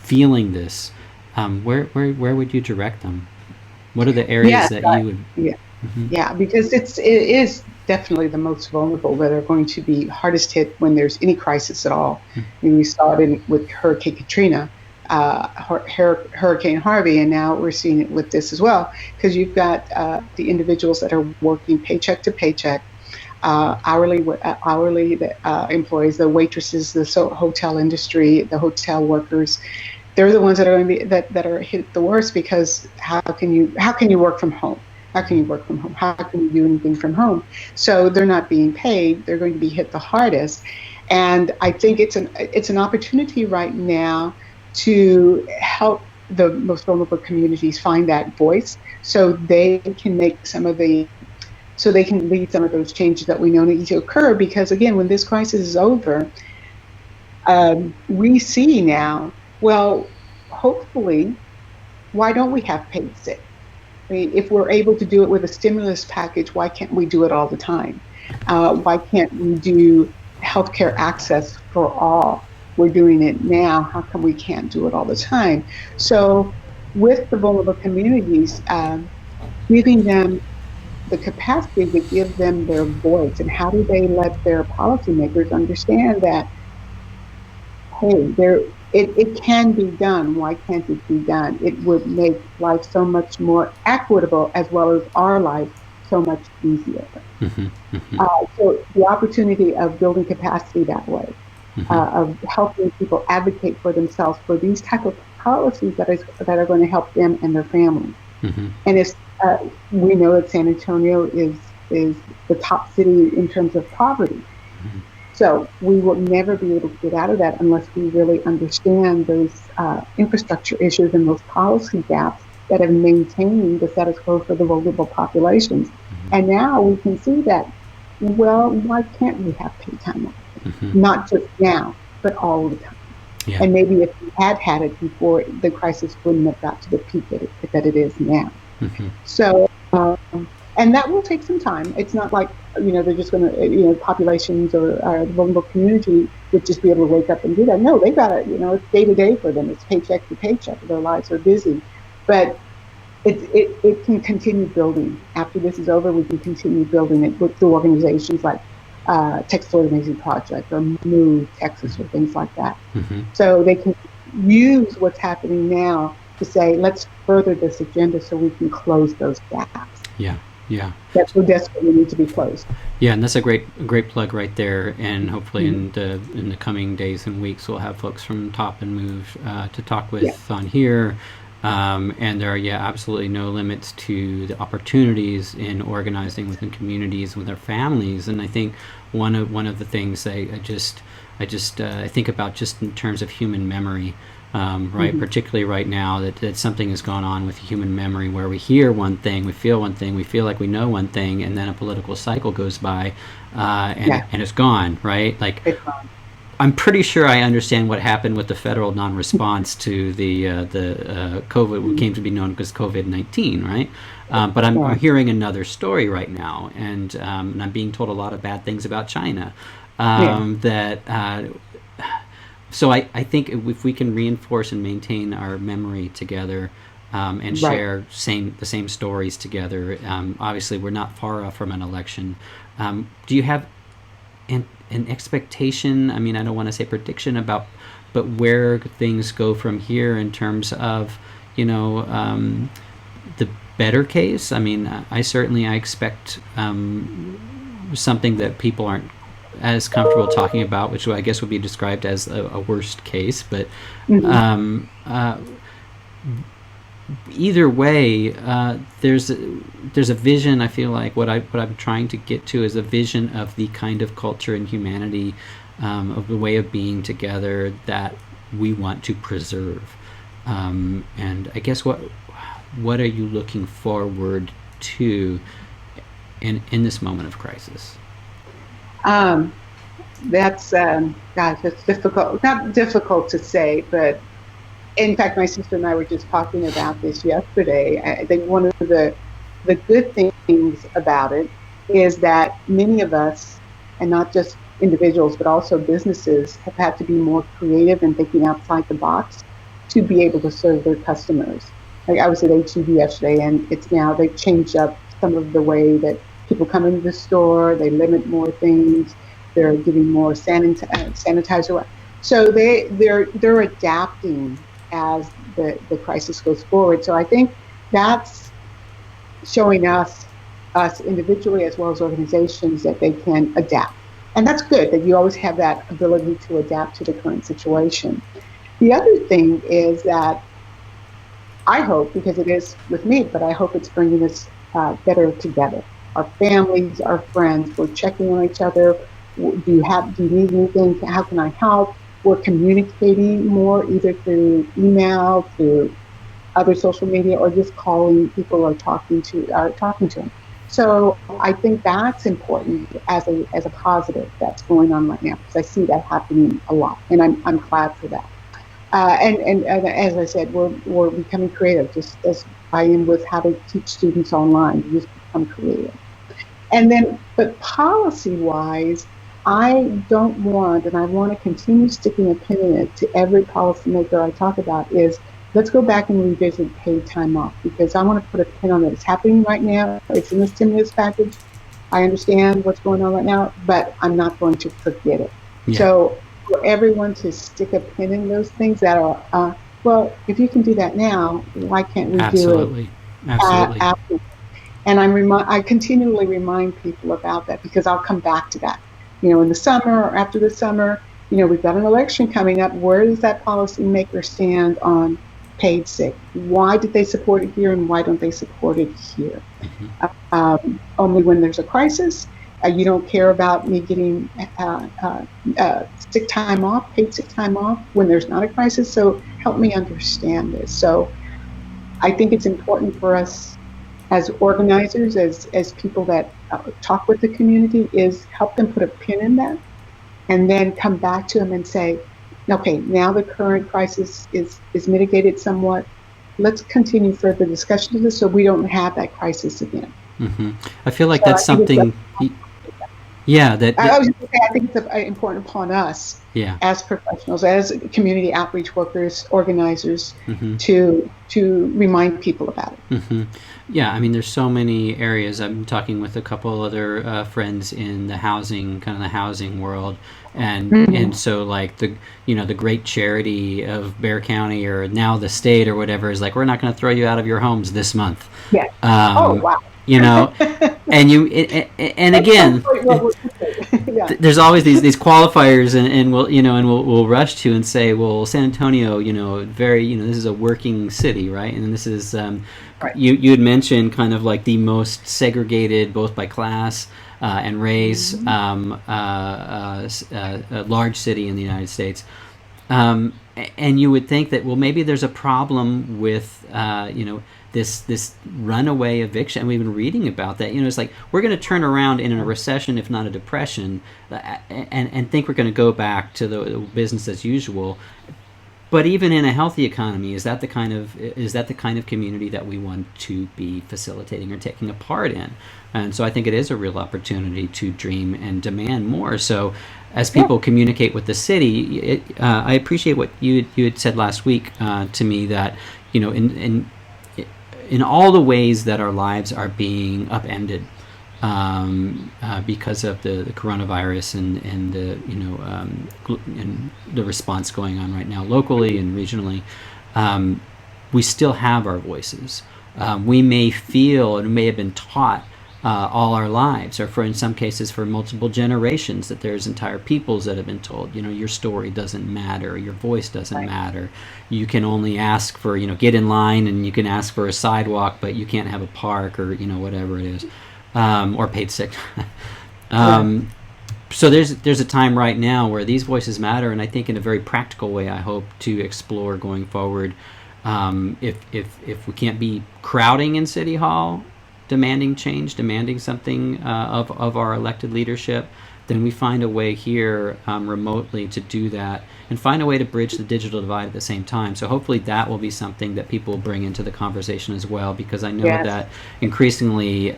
feeling this, where would you direct them? What are the areas that you would? Yeah, mm-hmm. Yeah, because it is definitely the most vulnerable that are going to be hardest hit when there's any crisis at all. Mm-hmm. I mean, we saw it with Hurricane Katrina, Hurricane Harvey, and now we're seeing it with this as well, because you've got the individuals that are working paycheck to paycheck, hourly employees, the waitresses, the hotel industry, the hotel workers. They're the ones that are going to be that are hit the worst, because how can you work from home? How can you work from home? How can you do anything from home? So they're not being paid. They're going to be hit the hardest. And I think it's an opportunity right now to help the most vulnerable communities find that voice, so they can make so they can lead some of those changes that we know need to occur. Because again, when this crisis is over, we see now, well, hopefully, why don't we have paid sick? I mean, if we're able to do it with a stimulus package, why can't we do it all the time? Why can't we do healthcare access for all? We're doing it now. How come we can't do it all the time? So, with the vulnerable communities, giving them the capacity to give them their voice, and how do they let their policymakers understand that, hey, it can be done. Why can't it be done? It would make life so much more equitable, as well as our life so much easier. Mm-hmm, mm-hmm, So the opportunity of building capacity that way, mm-hmm, of helping people advocate for themselves for these type of policies that are going to help them and their families. mm-hmm, And it's we know that San Antonio is the top city in terms of poverty. mm-hmm. So we will never be able to get out of that unless we really understand those infrastructure issues and those policy gaps that have maintained the status quo for the vulnerable populations. And now we can see that, well, why can't we have paid time off? Mm-hmm. Not just now, but all the time. Yeah. And maybe if we had had it before, the crisis wouldn't have got to the peak that it is now. Mm-hmm. So, and that will take some time. It's not like, they're just going to, populations or the vulnerable community would just be able to wake up and do that. No, they got to, it's day to day for them. It's paycheck to paycheck. Their lives are busy. But it can continue building. After this is over, we can continue building it through organizations like Texas Organizing Project or Move Texas or things like that. Mm-hmm. So they can use what's happening now to say, let's further this agenda so we can close those gaps. Yeah, yeah. That so desperately need to be closed. Yeah, and that's a great plug right there. And hopefully in the coming days and weeks, we'll have folks from Top and Move to talk with on here. And there are absolutely no limits to the opportunities in organizing within communities with their families. And I think one of the things I think about just in terms of human memory, right? Mm-hmm. Particularly right now that something has gone on with human memory where we hear one thing, we feel one thing, we feel like we know one thing, and then a political cycle goes by, and it's gone, right? Like, it's gone. I'm pretty sure I understand what happened with the federal non-response to the COVID, what came to be known as COVID-19, right? But I'm hearing another story right now, and I'm being told a lot of bad things about China. So I think if we can reinforce and maintain our memory together and share the same stories together, obviously we're not far off from an election. Do you have an expectation, I mean, I don't want to say prediction about, but where things go from here in terms of, the better case? I mean, I expect something that people aren't as comfortable talking about, which I guess would be described as a worst case, but either way, there's a vision. I feel like what I'm trying to get to is a vision of the kind of culture and humanity, of the way of being together that we want to preserve. And I guess what are you looking forward to in this moment of crisis? That's difficult. Not difficult to say, but in fact, my sister and I were just talking about this yesterday. I think one of the good things about it is that many of us, and not just individuals, but also businesses, have had to be more creative and thinking outside the box to be able to serve their customers. Like, I was at H-E-B yesterday, and they've changed up some of the way that people come into the store. They limit more things. They're giving more sanitizer. So they're adapting as the crisis goes forward. So I think that's showing us individually as well as organizations that they can adapt. And that's good, that you always have that ability to adapt to the current situation. The other thing is that I hope, because it is with me, but I hope it's bringing us that are together. Our families, our friends, we're checking on each other. Do you need anything? How can I help? We're communicating more either through email, through other social media, or just calling people or talking to them. So I think that's important as a positive that's going on right now, because I see that happening a lot, and I'm glad for that. And as I said, we're becoming creative, just as I am with how to teach students online. You just become creative. And then, but policy-wise, I don't want, and I want to continue sticking a pin in it to every policymaker I talk about, is let's go back and revisit paid time off, because I want to put a pin on it. It's happening right now. It's in the stimulus package. I understand what's going on right now, but I'm not going to forget it. Yeah. So for everyone to stick a pin in those things that are, well, if you can do that now, why can't we do it? Absolutely. And I continually remind people about that, because I'll come back to that. In the summer or after the summer, we've got an election coming up. Where does that policymaker stand on paid sick? Why did they support it here, and why don't they support it here? Mm-hmm. Only when there's a crisis. You don't care about me getting sick time off, paid sick time off, when there's not a crisis. So help me understand this. So I think it's important for us as organizers, as people that talk with the community, is help them put a pin in that, and then come back to them and say, okay, now the current crisis is mitigated somewhat. Let's continue further discussion of this so we don't have that crisis again. Mm-hmm. I feel like that's something. Yeah, I think it's important upon us, as professionals, as community outreach workers, organizers, mm-hmm. to remind people about it. Mm-hmm. Yeah, I mean, there's so many areas. I'm talking with a couple other friends in the housing world, and mm-hmm. and so like the great charity of Bexar County, or now the state or whatever, is like, we're not going to throw you out of your homes this month. Yeah. Oh wow. And again, there's always these qualifiers, and we'll rush to and say, well, San Antonio, this is a working city, right? And this is right. You had mentioned kind of like the most segregated, both by class and race, mm-hmm. A large city in the United States. And you would think that, well, maybe there's a problem with this runaway eviction, and we've been reading about that. It's like we're going to turn around in a recession, if not a depression, and think we're going to go back to the business as usual. But even in a healthy economy, is that the kind of community that we want to be facilitating or taking a part in? And so I think it is a real opportunity to dream and demand more. So as people communicate with the city, I appreciate what you had said last week to me, that in all the ways that our lives are being upended because of the coronavirus and the response going on right now locally and regionally, we still have our voices. We may feel and may have been taught all our lives, or in some cases for multiple generations, that there's entire peoples that have been told, your story doesn't matter, your voice doesn't matter. You can only ask for, get in line, and you can ask for a sidewalk, but you can't have a park, or whatever it is, or paid sick. So there's a time right now where these voices matter, and I think in a very practical way, I hope to explore going forward. If we can't be crowding in City Hall, demanding change, demanding something of our elected leadership, then we find a way here remotely to do that, and find a way to bridge the digital divide at the same time. So hopefully that will be something that people will bring into the conversation as well, because I know that increasingly,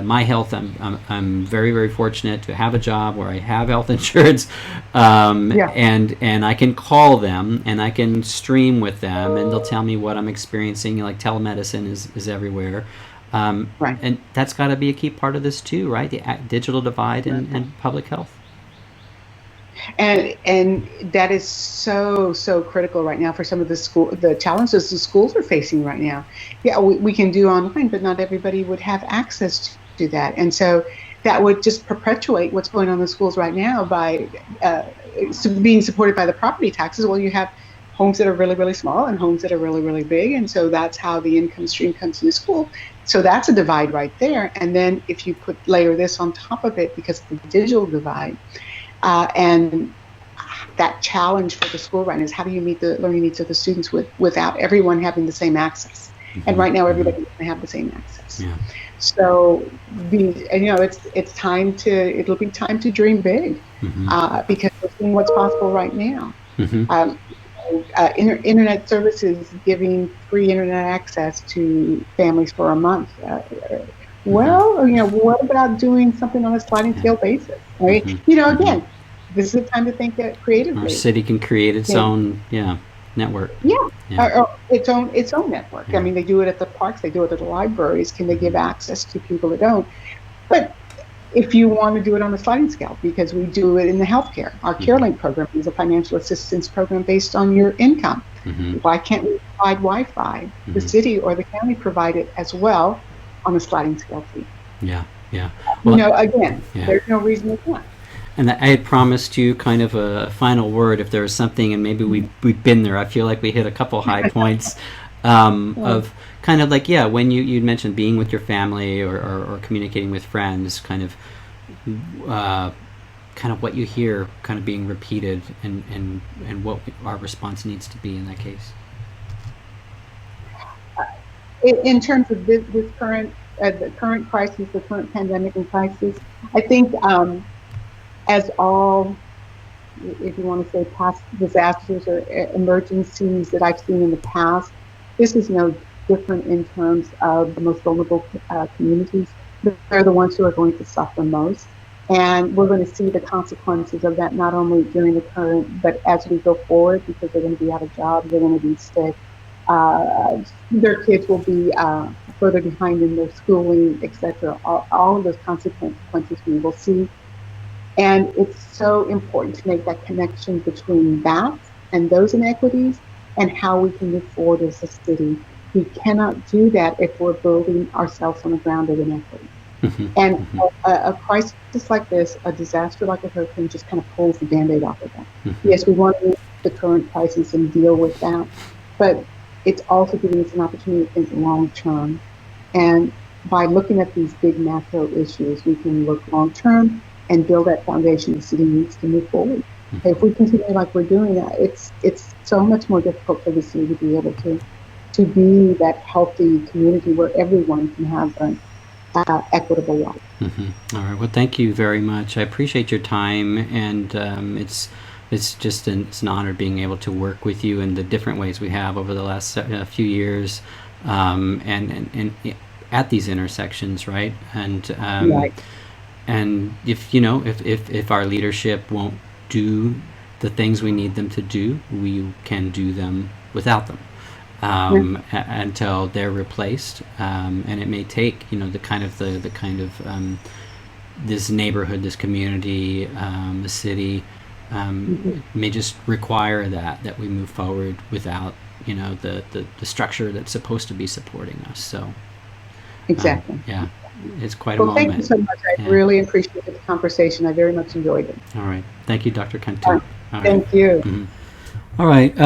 my health, I'm very, very fortunate to have a job where I have health insurance, and I can call them and I can stream with them, and they'll tell me what I'm experiencing. Like telemedicine is everywhere. Right. And that's got to be a key part of this too, right? The digital divide and public health. And that is so critical right now for some of the challenges the schools are facing right now. Yeah, we can do online, but not everybody would have access to that, and so that would just perpetuate what's going on in the schools right now by being supported by the property taxes. Well, you have homes that are really, really small and homes that are really, really big. And so that's how the income stream comes to the school. So that's a divide right there. And then if you layer this on top of it, because of the digital divide, and that challenge for the school right now is how do you meet the learning needs of the students without everyone having the same access? Mm-hmm. And right now everybody doesn't have the same access. Yeah. So it's time it'll be time to dream big, because we're seeing what's possible right now. Mm-hmm. Internet services giving free internet access to families for a month. Well, what about doing something on a sliding scale basis? Right? Mm-hmm. Again, this is the time to think that creatively. Our city can create its own network. Or its own network. Yeah. I mean, they do it at the parks, they do it at the libraries. Can they give access to people that don't? But if you want to do it on a sliding scale, because we do it in the healthcare, our CareLink program is a financial assistance program based on your income. Mm-hmm. Why can't we provide Wi-Fi? Mm-hmm. The city or the county provide it as well on a sliding scale fee. Yeah. Well, again, there's no reason to not. And I had promised you kind of a final word if there was something, and maybe we've been there. I feel like we hit a couple high points of kind of like, when you mentioned being with your family or communicating with friends, kind of what you hear kind of being repeated and what our response needs to be in that case. In terms of this current the current crisis, the current pandemic and crisis, I think as all, if you want to say, past disasters or emergencies that I've seen in the past, this is no different in terms of the most vulnerable communities. They're the ones who are going to suffer most. And we're going to see the consequences of that, not only during the current, but as we go forward, because they're going to be out of jobs, they're going to be sick. Their kids will be further behind in their schooling, etc. All of those consequences we will see. And it's so important to make that connection between that and those inequities and how we can move forward as a city. We cannot do that if we're building ourselves on the ground of inequity. Mm-hmm. And mm-hmm. a crisis like this, a disaster like a hurricane, just kind of pulls the Band-Aid off of that. Mm-hmm. Yes, we want to meet the current crisis and deal with that, but it's also giving us an opportunity to think long term. And by looking at these big macro issues, we can look long term and build that foundation the city needs to move forward. Mm-hmm. If we continue like we're doing that, it's so much more difficult for the city to be able to be that healthy community where everyone can have an equitable life. Mm-hmm. All right. Well, thank you very much. I appreciate your time, and it's just it's an honor being able to work with you in the different ways we have over the last few years, and at these intersections, right? And right. And if our leadership won't do the things we need them to do, we can do them without them until they're replaced. And it may take the kind of this neighborhood, this community, the city. It may just require that we move forward without the structure that's supposed to be supporting us. So exactly. It's quite a moment. Thank you so much. I really appreciated the conversation. I very much enjoyed it. All right. Thank you, Dr. Cantu. Thank you. Mm-hmm. All right.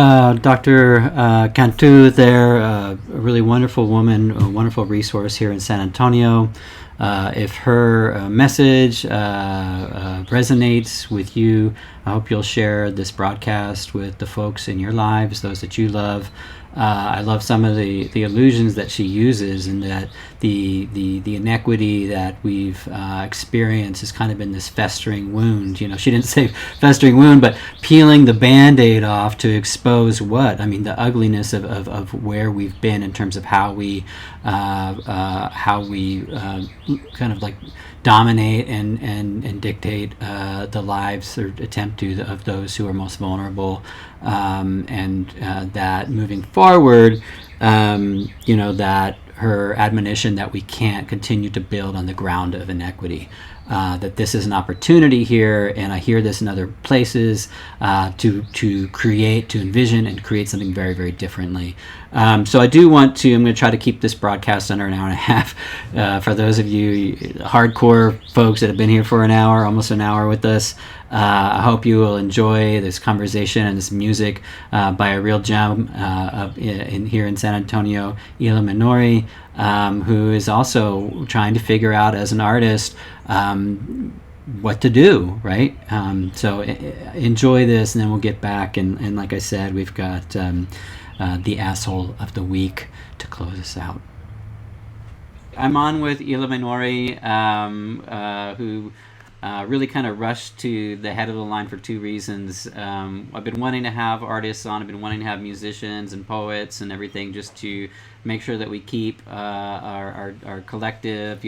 Dr. Cantu there, a really wonderful woman, a wonderful resource here in San Antonio. If her message resonates with you, I hope you'll share this broadcast with the folks in your lives, those that you love. I love some of the allusions that she uses, and that the inequity that we've experienced has kind of been this festering wound. She didn't say festering wound, but peeling the Band-Aid off to expose what? I mean, the ugliness of where we've been in terms of how we kind of like dominate and dictate the lives, or attempt to, of those who are most vulnerable, and that moving forward, that her admonition that we can't continue to build on the ground of inequity, that this is an opportunity here, and I hear this in other places, to create, to envision and create something very, very differently. So I'm going to try to keep this broadcast under an hour and a half. For those of you hardcore folks that have been here for an hour, almost an hour with us, I hope you will enjoy this conversation and this music by a real gem here in San Antonio, Ila Minori, who is also trying to figure out as an artist what to do, right? So enjoy this, and then we'll get back. And like I said, we've got the asshole of the week to close us out. I'm on with Ila Minori, who really kind of rushed to the head of the line for two reasons. I've been wanting to have artists on. I've been wanting to have musicians and poets and everything, just to make sure that we keep our collective,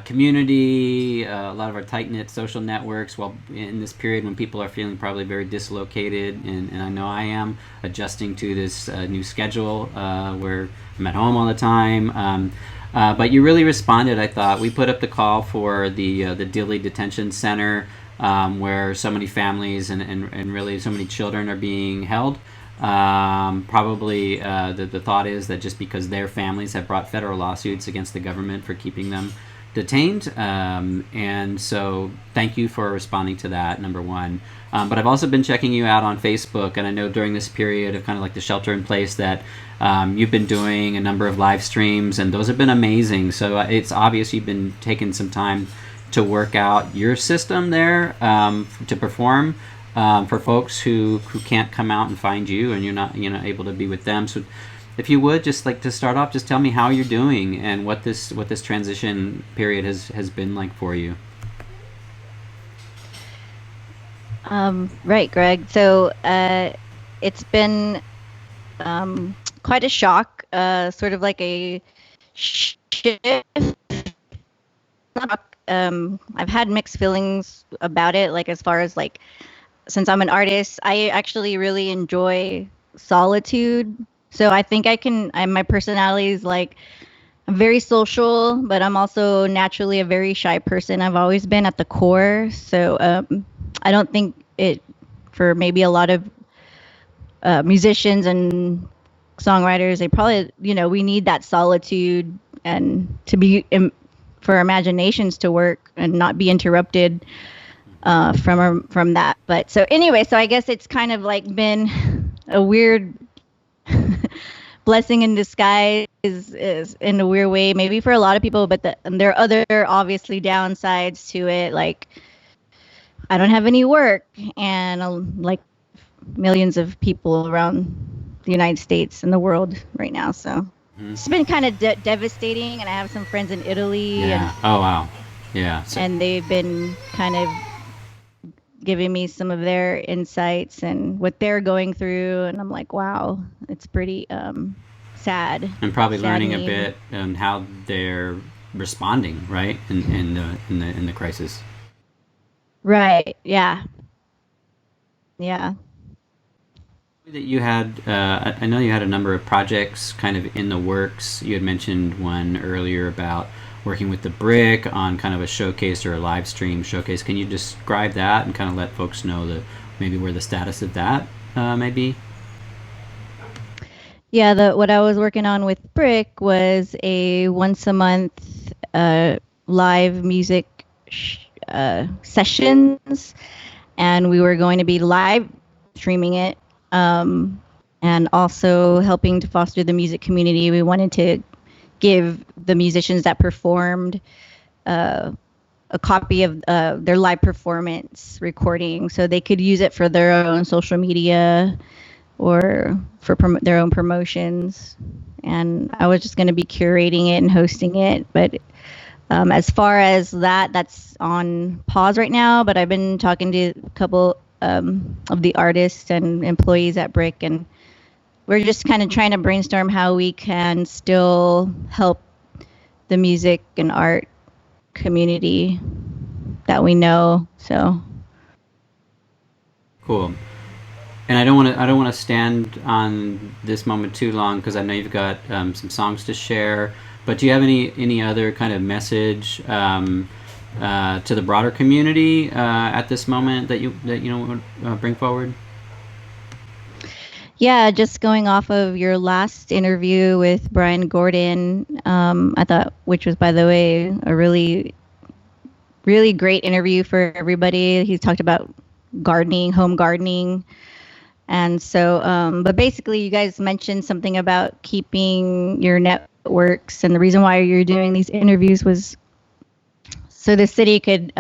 community, a lot of our tight-knit social networks, well, in this period when people are feeling probably very dislocated, and I know I am, adjusting to this new schedule where I'm at home all the time. But you really responded, I thought. We put up the call for the Dilley Detention Center, where so many families and really so many children are being held. Probably the thought is that just because their families have brought federal lawsuits against the government for keeping them detained, and so thank you for responding to that, number one. But I've also been checking you out on Facebook, and I know during this period of kind of like the shelter in place that you've been doing a number of live streams, and those have been amazing. So it's obvious you've been taking some time to work out your system there to perform for folks who can't come out and find you, and you're not able to be with them. So if you would, just like to start off, just tell me how you're doing and what this transition period has been like for you. Right, Greg. So it's been quite a shock, sort of like a shift. I've had mixed feelings about it, like as far as like, since I'm an artist, I actually really enjoy solitude. So I think my personality is like, I'm very social, but I'm also naturally a very shy person. I've always been at the core. So I don't think for maybe a lot of musicians and songwriters, they probably, we need that solitude and to be, for our imaginations to work and not be interrupted from that. But so anyway, so I guess it's kind of like been a weird blessing in disguise is in a weird way, maybe for a lot of people, but there are other obviously downsides to it. Like I don't have any work, and like millions of people around the United States and the world right now. So it's been kind of devastating. And I have some friends in Italy. Yeah. Oh wow. Yeah. And they've been kind of giving me some of their insights and what they're going through, and I'm like, wow, it's pretty sad. And probably learning a bit on how they're responding, right, in the crisis. Right. Yeah. Yeah. That you had, I know you had a number of projects kind of in the works. You had mentioned one earlier about working with the Brick on kind of a showcase or a live stream showcase. Can you describe that and kind of let folks know maybe where the status of that may be? Yeah, what I was working on with Brick was a once a month live music sessions, and we were going to be live streaming it, and also helping to foster the music community. We wanted to give the musicians that performed a copy of their live performance recording, so they could use it for their own social media or for their own promotions. And I was just going to be curating it and hosting it. But as far as that's on pause right now. But I've been talking to a couple of the artists and employees at Brick, and we're just kind of trying to brainstorm how we can still help the music and art community that we know. So cool. And I don't want to stand on this moment too long, because I know you've got some songs to share. But do you have any other kind of message to the broader community at this moment that you want to bring forward? Yeah, just going off of your last interview with Brian Gordon, I thought, which was, by the way, a really really great interview for everybody. He talked about gardening, home gardening. And so, but basically, you guys mentioned something about keeping your networks. And the reason why you're doing these interviews was so the city could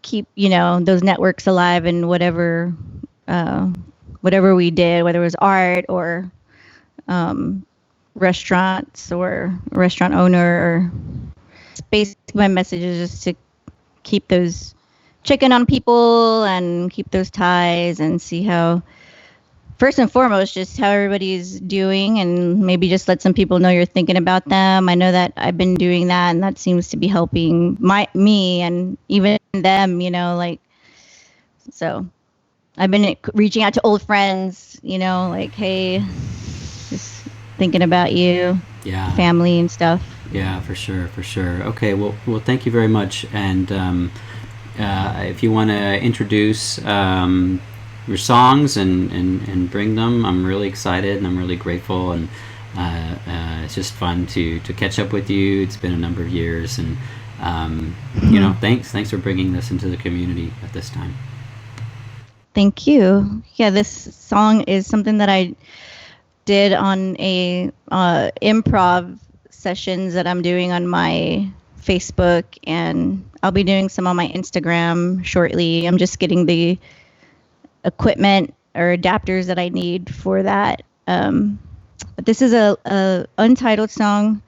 keep, those networks alive and whatever we did, whether it was art or restaurants or restaurant owner. Or basically, my message is just to keep those checking on people and keep those ties and see how, first and foremost, just how everybody's doing, and maybe just let some people know you're thinking about them. I know that I've been doing that, and that seems to be helping me and even them, like, so I've been reaching out to old friends, like, hey, just thinking about you, Yeah. family and stuff. Yeah, for sure, for sure. Okay, well, thank you very much. And if you want to introduce your songs and bring them, I'm really excited and I'm really grateful. And it's just fun to catch up with you. It's been a number of years, and thanks for bringing this into the community at this time. Thank you. Yeah, this song is something that I did on a improv sessions that I'm doing on my Facebook, and I'll be doing some on my Instagram shortly. I'm just getting the equipment or adapters that I need for that. But this is a untitled song,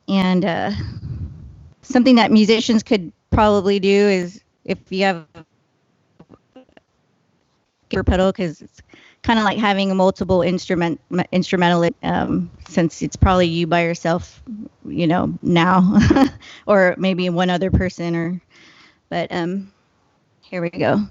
and something that musicians could probably do is, if you have a pedal, because it's kind of like having multiple instrumental, since it's probably you by yourself, now, or maybe one other person, but here we go.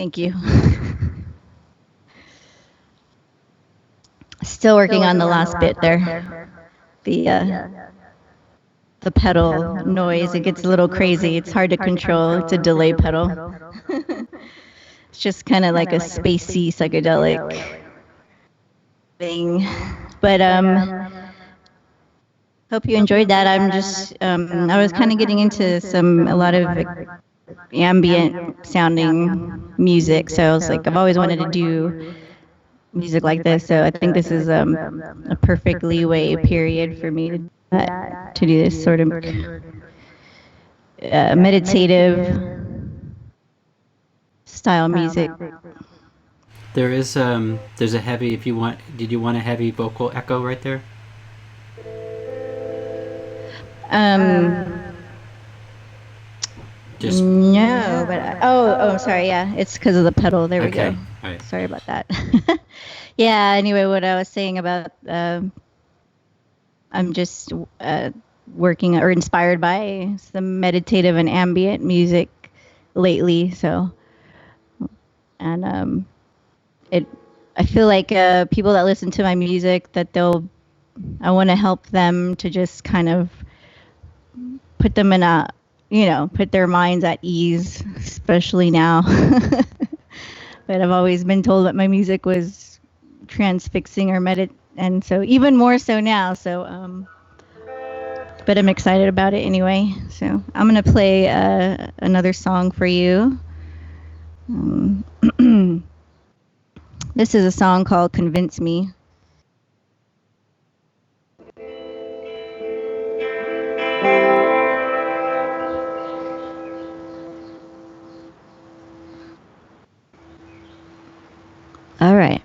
Thank you. Still working on the last bit there. The pedal noise, it gets a little crazy. It's hard to control. It's a delay pedal. It's just kind of like a spacey psychedelic thing. But hope you enjoyed that. I'm just I was kind of getting into a lot of ambient sounding music, so I was like, I've always wanted to do music like this, so I think this is a perfect leeway period for me to do this sort of meditative style music. There's a heavy, if you want, did you want a heavy vocal echo right there? Just no, but sorry, yeah, it's because of the pedal. There we go. All right. Sorry about that. Yeah. Anyway, what I was saying about I'm just working or inspired by some meditative and ambient music lately. So, and I feel like people that listen to my music, that I want to help them to just kind of put them in put their minds at ease, especially now. But I've always been told that my music was transfixing or and so even more so now. So, but I'm excited about it anyway. So I'm gonna play another song for you. This is a song called "Convince Me." All right.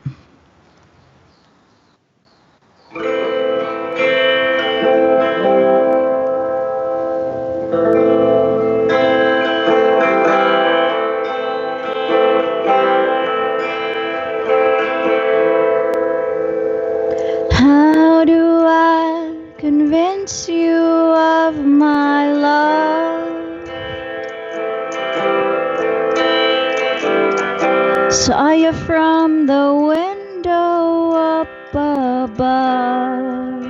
How do I convince you of my love? Saw you from the window up above.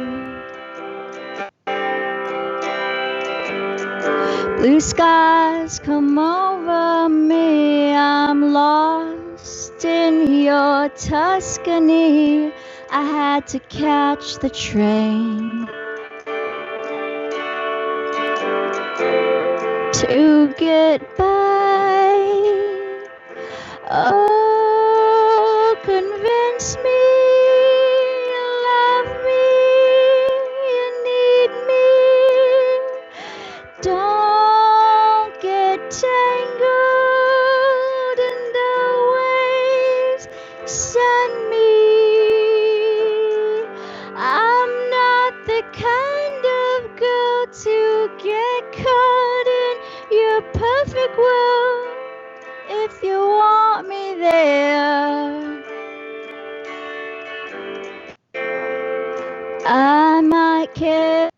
Blue skies come over me. I'm lost in your Tuscany. I had to catch the train to get by. Oh, convince me you love me, you need me. Don't get tangled in the waves. Send me. I'm not the kind of girl to get caught in your perfect world. If you want me there, I might care.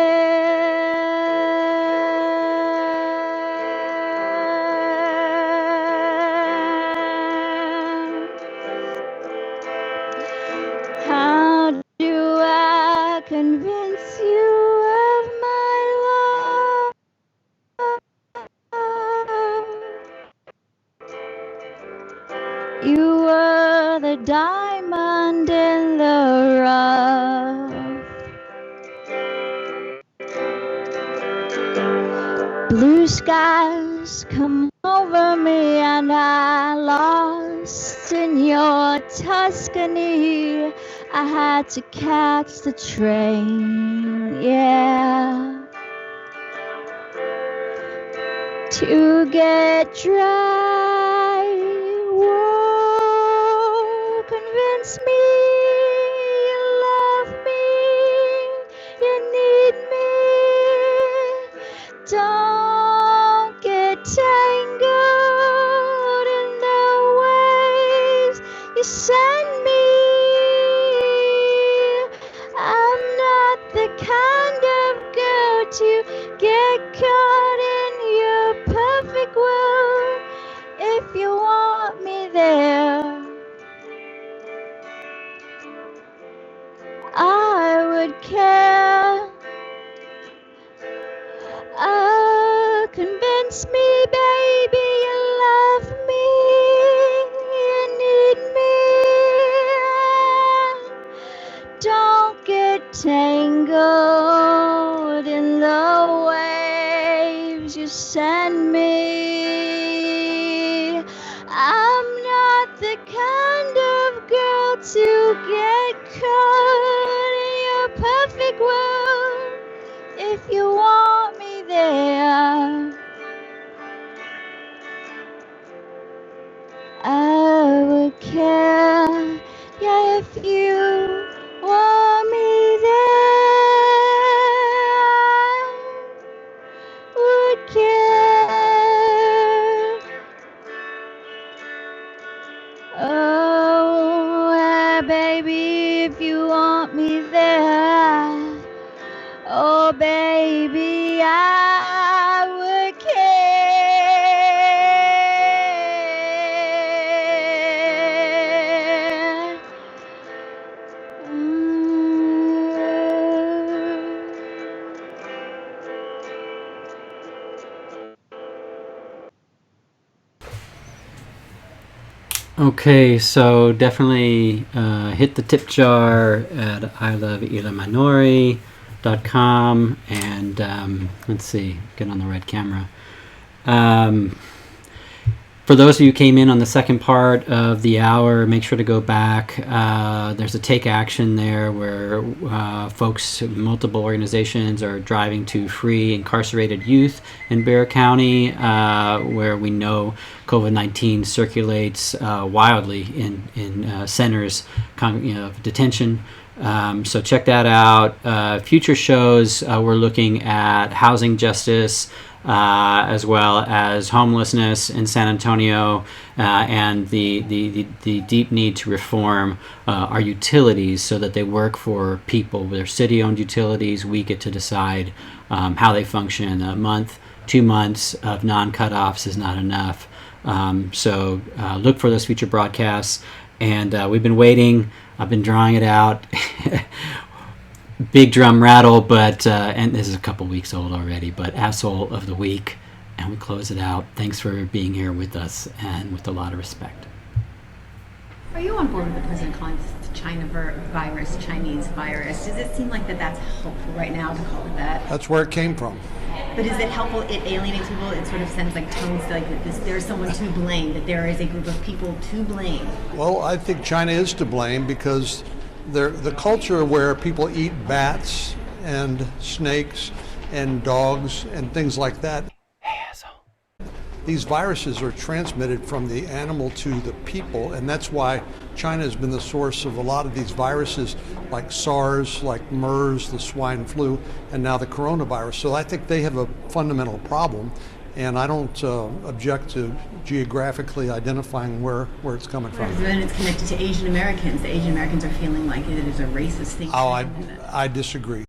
How do I convince you of my love? You were the diamond in the rough. Blue skies come over me and I lost in your Tuscany. I had to catch the train, yeah, to get dry. Whoa, convince me you love me, you need me. Don't get tangled in the waves you send me. I'm not the kind of girl to get caught in your perfect world. If you want me there, would care. Oh, convince me, baby, you love me, you need me. Don't get tangled in the waves you send me. I'm not the kind of girl to get caught in your perfect world. If you want me there, I would care. Yeah, if you want me there, I would care. Oh, baby, if you want me there, oh, baby, I would care. Okay, so definitely hit the tip jar at iloveilaminori.com and let's see, get on the right camera. For those of you who came in on the second part of the hour, make sure to go back. There's a Take Action there where folks, multiple organizations are driving to free incarcerated youth in Bexar County, where we know COVID-19 circulates wildly in centers of detention. So check that out. Future shows, we're looking at housing justice, as well as homelessness in San Antonio, and the deep need to reform our utilities so that they work for people. They're city-owned utilities. We get to decide how they function. A month, 2 months of non-cutoffs is not enough. So look for those future broadcasts. And we've been waiting. I've been drawing it out. Big drum rattle, but and this is a couple weeks old already, but asshole of the week, and we close it out. Thanks for being here with us, and with a lot of respect. Are you on board with the president calling this China virus, Chinese virus? Does it seem like that's helpful right now to call it that? That's where it came from. But is it helpful? It alienates people. It sort of sends like tones like this. There's someone to blame. That there is a group of people to blame. Well, I think China is to blame because the culture where people eat bats and snakes and dogs and things like that. Hey, asshole. These viruses are transmitted from the animal to the people, and that's why China has been the source of a lot of these viruses like SARS, like MERS, the swine flu, and now the coronavirus. So I think they have a fundamental problem, and I don't object to geographically identifying where it's coming from. Then it's connected to Asian Americans. The Asian Americans are feeling like it is a racist thing. Oh, I disagree.